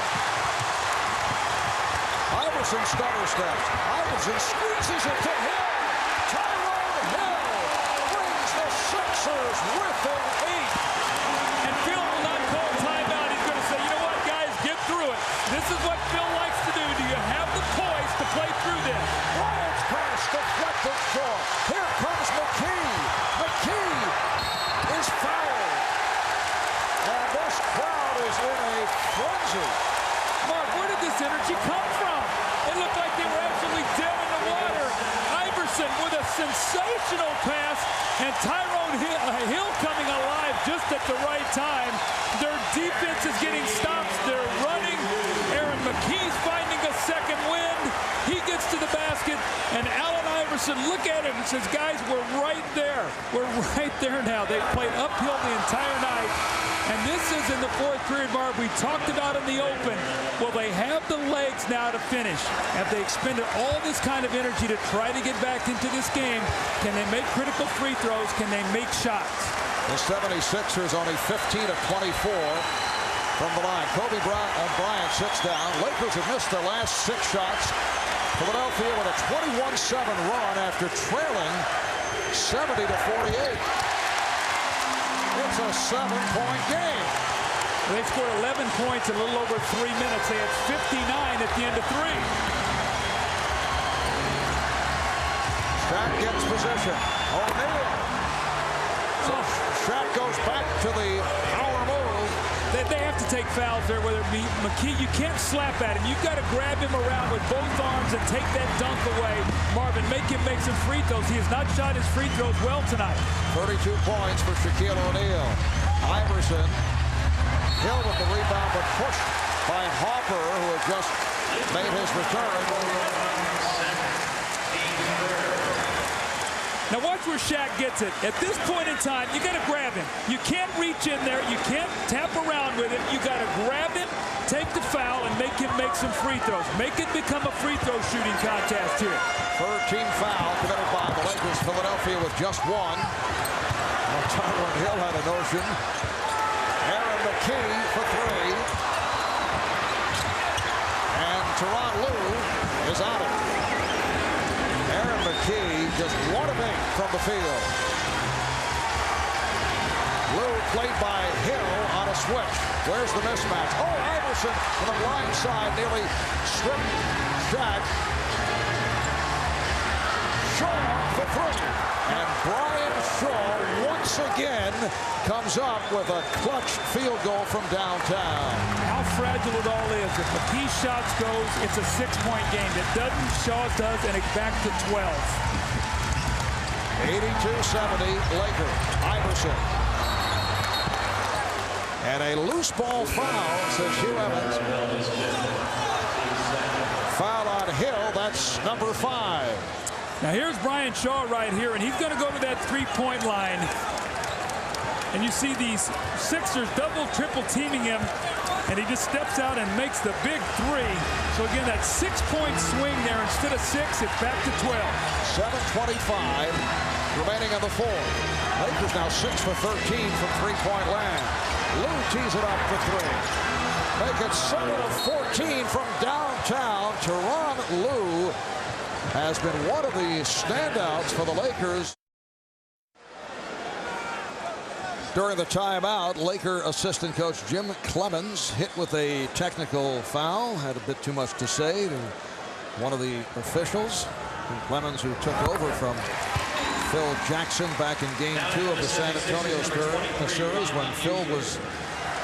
Iverson stutter steps. Iverson squeezes it to Hill. Tyrone Hill brings the Sixers within 8. And Phil will not call timeout. He's going to say, you know what, guys, get through it. This is what Phil likes to do. Do you have the poise to play through this? Bryant's pass deflected short. Here comes McKie. McKie is fouled. And this crowd is in a frenzy. Mark, where did this energy come from? It looked like they were absolutely dead in the water. Iverson with a sensational pass, and Tyrone Hill coming alive just at the right time. Their defense is getting stops. They're running. Aaron McKie's finding a second wind. He gets to the basket, and Allen Iverson, look at him, and says, guys, we're right there. We're right there now. They've played uphill the entire night. And this is in the fourth period, Marv. We talked about in the open. Well, they have the legs now to finish. Have they expended all this kind of energy to try to get back into this game? Can they make critical free throws? Can they make shots? The 76ers only 15 of 24 from the line. Kobe Bryant sits down. Lakers have missed their last 6 shots. Philadelphia with a 21-7 run after trailing 70-48. It's a 7-point game. They scored 11 points in a little over 3 minutes. They had 59 at the end of 3. gets position. O'Neal. So Shaq goes back to the power move. They have to take fouls there, whether it be McKee. You can't slap at him. You've got to grab him around with both arms and take that dunk away. Marvin, make him make some free throws. He has not shot his free throws well tonight. 32 points for Shaquille O'Neal. Iverson. Hill with the rebound, but pushed by Hopper, who had just made his return. Now watch where Shaq gets it. At this point in time, you got to grab him. You can't reach in there. You can't tap around with him. You got to grab him, take the foul, and make him make some free throws. Make it become a free throw shooting contest here. Third team foul committed by the Lakers. Philadelphia with just one. Well, Tyrone Hill had a notion. Aaron McKee for three. And Tyronn Lue is out of it. Aaron McKee just 1 of 8 from the field. Lue played by Hill on a switch. Where's the mismatch? Oh, Iverson from the blind side nearly stripped Shaq. Shaw for three. And Brian Shaw once again comes up with a clutch field goal from downtown. How fragile it all is. If McKee's shots goes, it's a 6-point game. It doesn't, Shaw does, and it's back to 12. 82-70 Lakers. Iverson. And a loose ball foul, says Hugh Evans. Foul on Hill. That's number 5. Now here's Brian Shaw right here, and he's going to go to that 3-point line. And you see these Sixers double, triple teaming him, and he just steps out and makes the big 3. So again, that 6-point swing there. Instead of 6, it's back to 12. 7:25 remaining on the 4th. Lakers now 6 for 13 from 3-point land. Lue tees it up for 3. Make it 7 of 14 from downtown. Tyronn Lue has been one of the standouts for the Lakers. During the timeout, Laker assistant coach Jim Clemens hit with a technical foul. Had a bit too much to say to one of the officials. Jim Clemens, who took over from Phil Jackson back in Game 2 of the San Antonio series when Phil was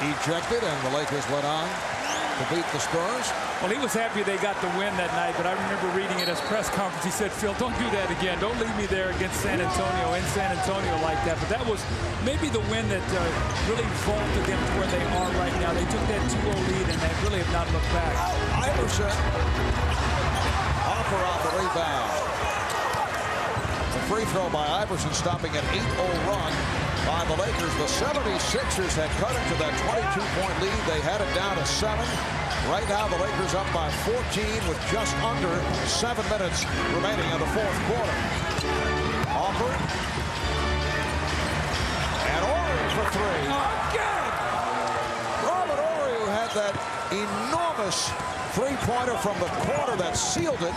ejected and the Lakers went on to beat the Spurs. Well, he was happy they got the win that night, but I remember reading at his press conference, he said, Phil, don't do that again. Don't leave me there against San Antonio, in San Antonio like that. But that was maybe the win that really vaulted them to where they are right now. They took that 2-0 lead, and they really have not looked back. Iverson. Hopper on the rebound. The free throw by Iverson, stopping an 8-0 run by the Lakers. The 76ers had cut into that 22-point lead. They had it down to 7. Right now, the Lakers up by 14 with just under 7 minutes remaining in the 4th quarter. Hopper. And Horry for 3. Again! Robert Horry, who had that enormous three-pointer from the corner that sealed it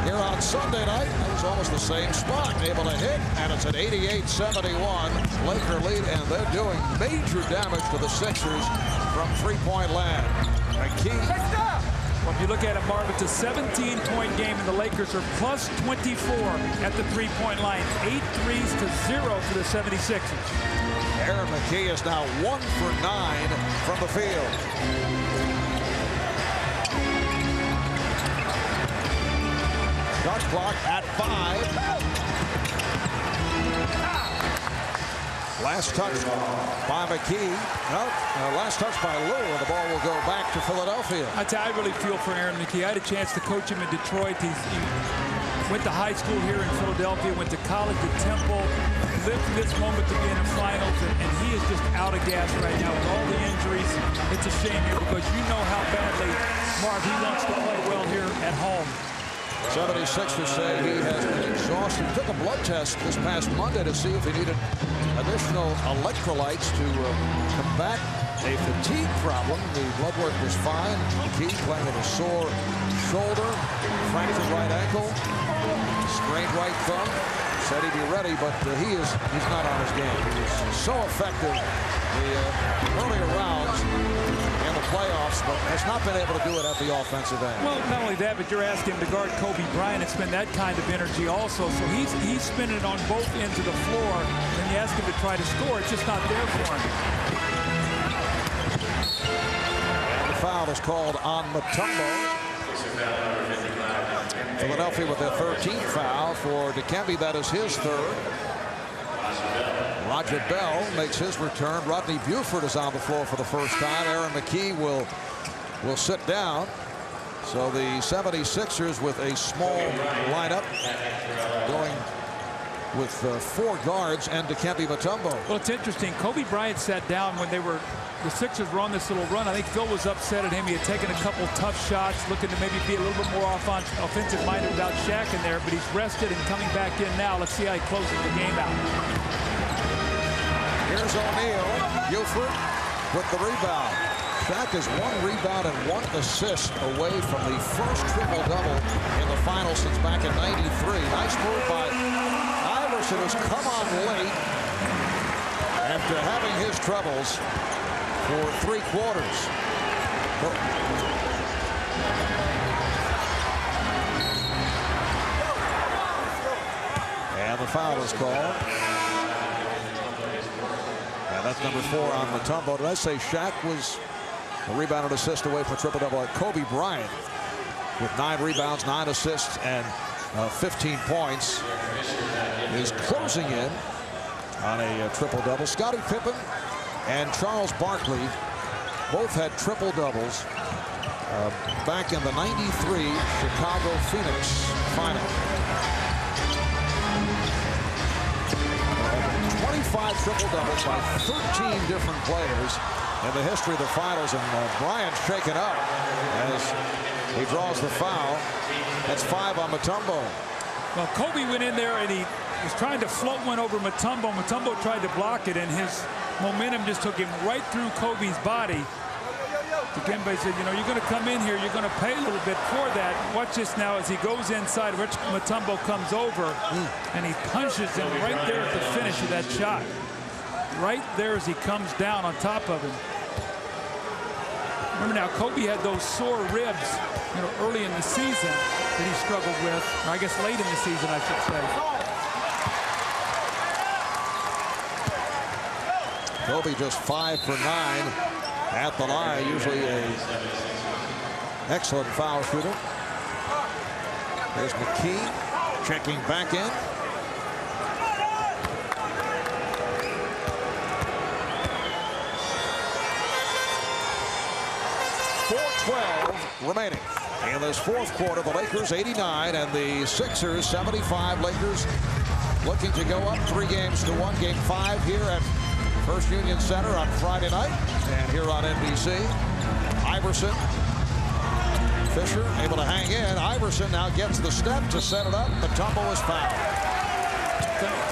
here on Sunday night. It was almost the same spot, able to hit, and it's an 88-71 Laker lead, and they're doing major damage to the Sixers from three-point land. McKee. Well, if you look at it, Marv, it's a 17-point game, and the Lakers are plus 24 at the three-point line. 8 threes to 0 for the 76ers. Aaron McKee is now 1 for 9 from the field. Shot clock at 5. Last touch by McKee. Last touch by Lue, and the ball will go back to Philadelphia. I really feel for Aaron McKee. I had a chance to coach him in Detroit. He went to high school here in Philadelphia, went to college at Temple, lived this moment to be in the finals, and he is just out of gas right now with all the injuries. It's a shame here because you know how badly Marv, he wants to play well here at home. 76ers say he has been exhausted. He took a blood test this past Monday to see if he needed additional electrolytes to combat a fatigue problem. The blood work was fine. McKee playing with a sore shoulder, fractured right ankle, sprained right thumb. Said he'd be ready, but he's not on his game. He was so effective the earlier rounds in the playoffs. posts, but has not been able to do it at the offensive end. Well, not only that, but you're asking him to guard Kobe Bryant and spend that kind of energy also. So he's spending it on both ends of the floor, and you ask him to try to score. It's just not there for him. And the foul is called on Mutombo. Philadelphia with their 13th foul for Dikembe. That is his third. Roger Bell makes his return. Rodney Buford is on the floor for the first time. Aaron McKie will sit down. So the 76ers with a small lineup going with 4 guards and Dikembe Mutombo. Well, it's interesting. Kobe Bryant sat down when the Sixers were on this little run. I think Phil was upset at him. He had taken a couple tough shots, looking to maybe be a little bit more offensive-minded without Shaq in there, but he's rested and coming back in now. Let's see how he closes the game out. Here's O'Neal. Buford with the rebound. Shaq is 1 rebound and 1 assist away from the first triple-double in the finals since back in '93. Nice move by Iverson, who's come on late after having his troubles for 3 quarters. And the foul is called. And that's number 4 on Mutombo. Did I say Shaq was a rebound and assist away from triple-double? Like Kobe Bryant with 9 rebounds, 9 assists, and 15 points is closing in on a triple-double. Scottie Pippen and Charles Barkley both had triple-doubles back in the '93 Chicago Phoenix final. 25 triple-doubles by 13 different players in the history of the finals, and Bryant's shaken up as he draws the foul. That's 5 on Mutombo. Well, Kobe went in there and he was trying to float one over Mutombo. Mutombo tried to block it, and his momentum just took him right through Kobe's body. Dikembe said, you know, you're going to come in here, you're going to pay a little bit for that. Watch this now as he goes inside. Rich Mutombo comes over, and he punches him right there at the finish of that shot. Right there as he comes down on top of him. Remember now, Kobe had those sore ribs, you know, early in the season that he struggled with, or I guess late in the season, I should say. Kobe just 5 for 9 at the line. Usually a excellent foul shooter. There's McKie checking back in. .4:12 remaining in this 4th quarter. The Lakers 89 and the Sixers 75. Lakers looking to go up 3 games to 1. Game 5 here at First Union Center on Friday night, and here on NBC. Iverson, Fisher able to hang in. Iverson now gets the step to set it up. Mutombo is fouled.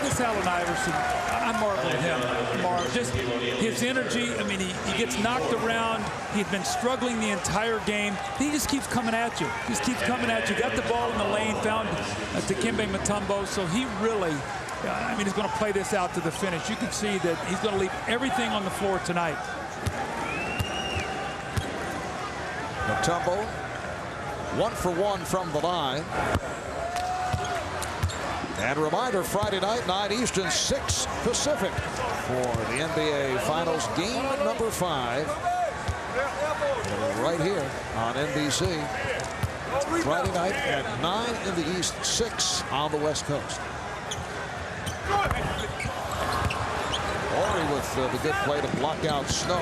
This Allen Iverson, I marvel at him, Marv. Just his energy. I mean, he gets knocked around. He's been struggling the entire game. He just keeps coming at you. Just keeps coming at you. Got the ball in the lane, found Dikembe Mutombo. So he really, I mean, he's going to play this out to the finish. You can see that he's going to leave everything on the floor tonight. Mutombo, 1 for 1 from the line. And a reminder, Friday night, 9 Eastern, 6 Pacific for the NBA Finals game number 5. Right here on NBC. Friday night at 9 in the East, 6 on the West Coast. Horry with the good play to block out Snow.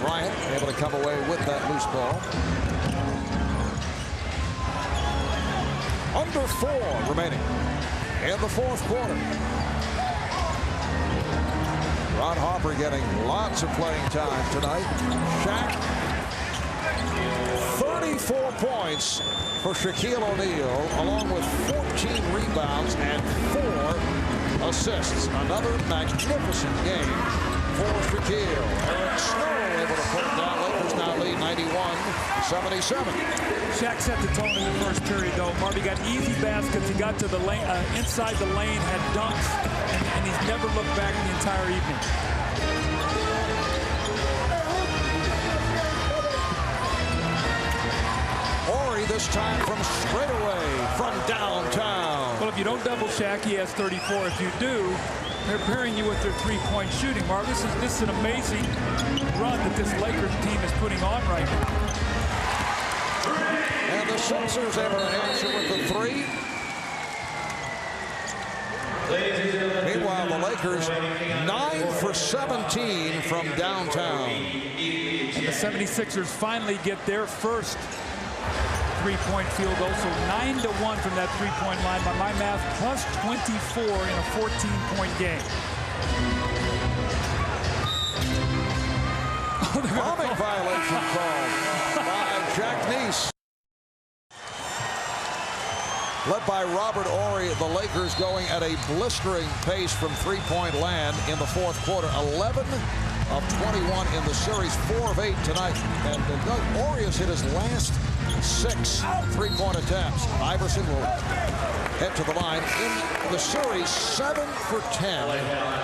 Bryant able to come away with that loose ball. Under 4 remaining in the 4th quarter. Ron Harper getting lots of playing time tonight. Shaq, 34 points for Shaquille O'Neal, along with 14 rebounds and 4 assists. Another magnificent game for Shaquille. Eric Snow able to put it down. Lakers now lead 91-77. Shaq set the tone in the first period, though. Marty got easy baskets. He got to the lane, inside the lane, had dunks, and he's never looked back the entire evening. this time from straight away from downtown. Well, if you don't double Shaq, he has 34. If you do, they're pairing you with their three-point shooting. Mark, this is an amazing run that this Lakers team is putting on right now. And the Sixers able to answer with the three. Meanwhile, the Lakers 9 for 17 from downtown. And the 76ers finally get their first three-point field goal, so 9-1 from that three-point line. By my math, plus 24 in a 14-point game. Bombing violation called by Jack Neese. Led by Robert Horry, the Lakers going at a blistering pace from three-point land in the fourth quarter. 11 of 21 in the series, 4 of 8 tonight. And Doug Horry has hit his last 6 three-point attempts. Iverson will head to the line in the series. 7 for 10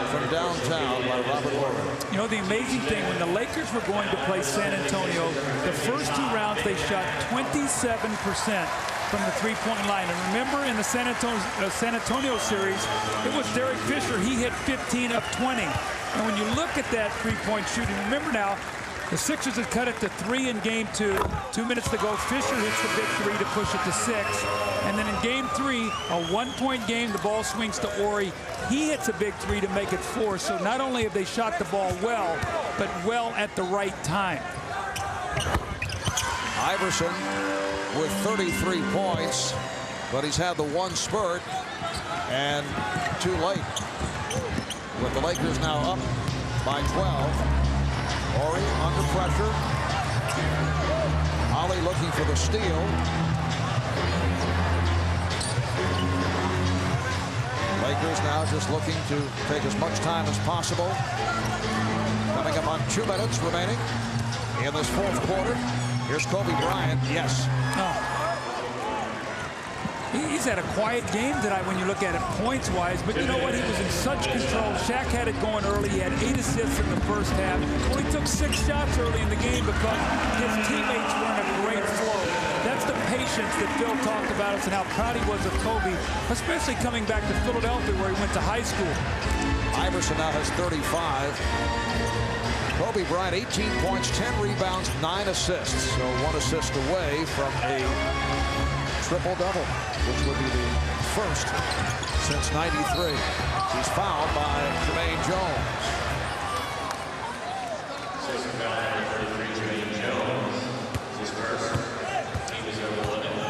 from downtown by Robert Horry. You know, the amazing thing, when the Lakers were going to play San Antonio, the first 2 rounds they shot 27% from the three-point line. And remember, in the San Antonio series, it was Derek Fisher. He hit 15 of 20. And when you look at that three-point shooting, remember now, the Sixers had cut it to 3 in game 2. 2 minutes to go. Fisher hits the big 3 to push it to 6. And then in game 3, a 1-point game, the ball swings to Horry. He hits a big 3 to make it 4. So not only have they shot the ball well, but well at the right time. Iverson with 33 points, but he's had the one spurt and too late. With the Lakers now up by 12. Horry under pressure. Ollie looking for the steal. Lakers now just looking to take as much time as possible. Coming up on 2 minutes remaining in this fourth quarter. Here's Kobe Bryant. Yes. Oh. He's had a quiet game tonight when you look at it points-wise, but you know what? He was in such control. Shaq had it going early. He had 8 assists in the first half. Well, he took 6 shots early in the game because his teammates were in a great flow. That's the patience that Phil talked about us and how proud he was of Kobe, especially coming back to Philadelphia where he went to high school. Iverson now has 35. Kobe Bryant, 18 points, 10 rebounds, 9 assists. So 1 assist away from a triple-double, which would be the first since '93. He's fouled by Jermaine Jones.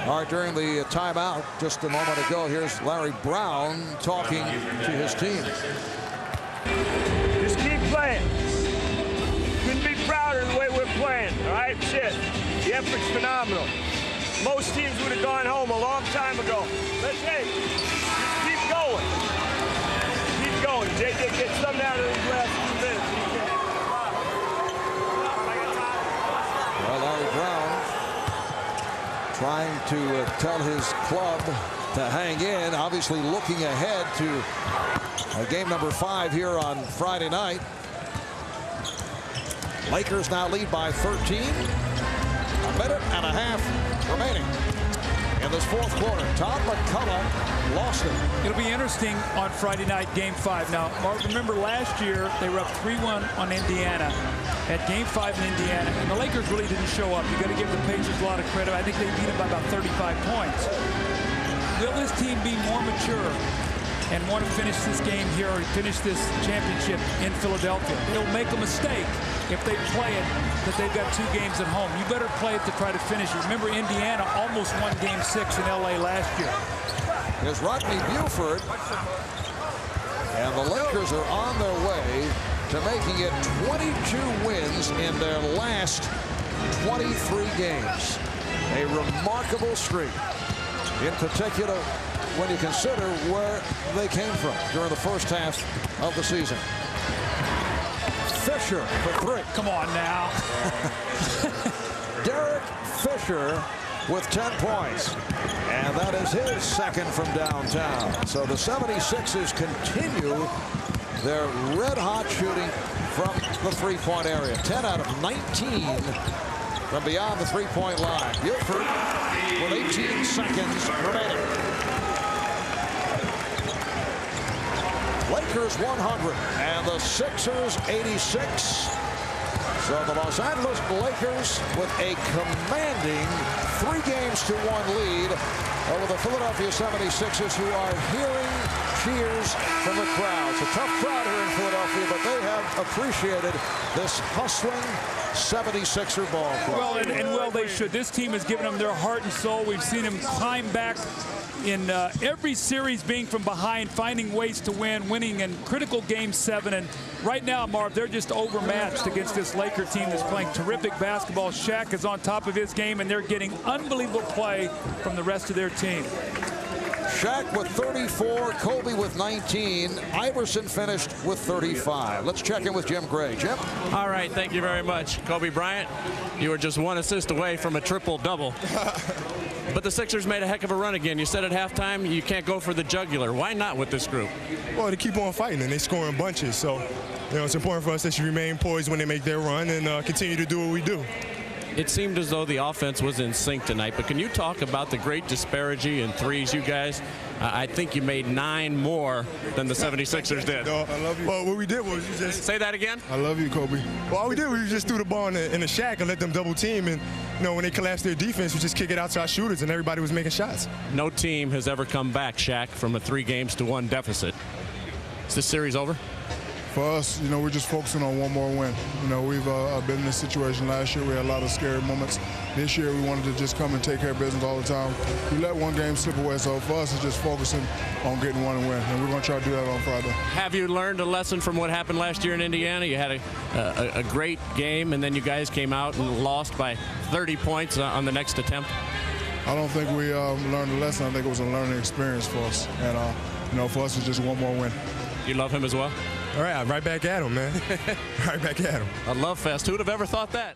All right, during the timeout just a moment ago, here's Larry Brown talking to his team. Just keep playing. Couldn't be prouder of the way we're playing, all right? Shit, the effort's phenomenal. Most teams would have gone home a long time ago. Let's, hey, just keep going. Keep going. JJ, get some down to these last 2 minutes. Well, Larry Brown trying to tell his club to hang in, obviously looking ahead to game number 5 here on Friday night. Lakers now lead by 13. A minute and a half remaining in this fourth quarter. Todd McCullough lost it. It'll be interesting on Friday night, game 5. Now, Mark, remember last year they were up 3-1 on Indiana at game 5 in Indiana, and the Lakers really didn't show up. You got to give the Pacers a lot of credit. I think they beat them by about 35 points. Will this team be more mature and want to finish this game here or finish this championship in Philadelphia? It'll make a mistake if they play it that they've got 2 games at home. You better play it to try to finish it. Remember, Indiana almost won game 6 in LA last year. Here's Rodney Buford. And the Lakers are on their way to making it 22 wins in their last 23 games. A remarkable streak. In particular, when you consider where they came from during the first half of the season. Fisher for 3. Come on now. Derek Fisher with 10 points. And that is his second from downtown. So the 76ers continue their red-hot shooting from the three-point area. 10 out of 19 from beyond the three-point line. Buford with 18 seconds remaining. Lakers 100 and the Sixers 86. So the Los Angeles Lakers with a commanding 3-1 lead over the Philadelphia 76ers, who are hearing cheers from the crowd. It's a tough crowd here in Philadelphia, but they have appreciated this hustling 76er ball club. Well, and well, they should. This team has given them their heart and soul. We've seen them climb back in every series, being from behind, finding ways to win, winning in critical Game 7. And right now, Marv, they're just overmatched against this Laker team that's playing terrific basketball. Shaq is on top of his game, and they're getting unbelievable play from the rest of their team. Shaq with 34, Kobe with 19, Iverson finished with 35. Let's check in with Jim Gray. Jim? All right, thank you very much. Kobe Bryant, you were just 1 assist away from a triple-double. But the Sixers made a heck of a run again. You said at halftime you can't go for the jugular. Why not with this group? Well, they keep on fighting, and they score in bunches. So, you know, it's important for us that you remain poised when they make their run and continue to do what we do. It seemed as though the offense was in sync tonight, but can you talk about the great disparity in threes, you guys? I think you made 9 more than the 76ers did. No, I love you. Well, what we did was you just... Say that again? I love you, Kobe. Well, all we did was just threw the ball in the Shack and let them double team. And, you know, when they collapsed their defense, we just kick it out to our shooters, and everybody was making shots. No team has ever come back, Shaq, from a 3-1 deficit. Is this series over? For us, you know, we're just focusing on one more win. You know, we've been in this situation last year. We had a lot of scary moments. This year, we wanted to just come and take care of business all the time. We let one game slip away, so for us, it's just focusing on getting one and win, and we're going to try to do that on Friday. Have you learned a lesson from what happened last year in Indiana? You had a great game, and then you guys came out and lost by 30 points on the next attempt. I don't think we learned a lesson. I think it was a learning experience for us, and you know, for us, it's just one more win. You love him as well? All right, right back at him, man. Right back at him. A love fest. Who would have ever thought that?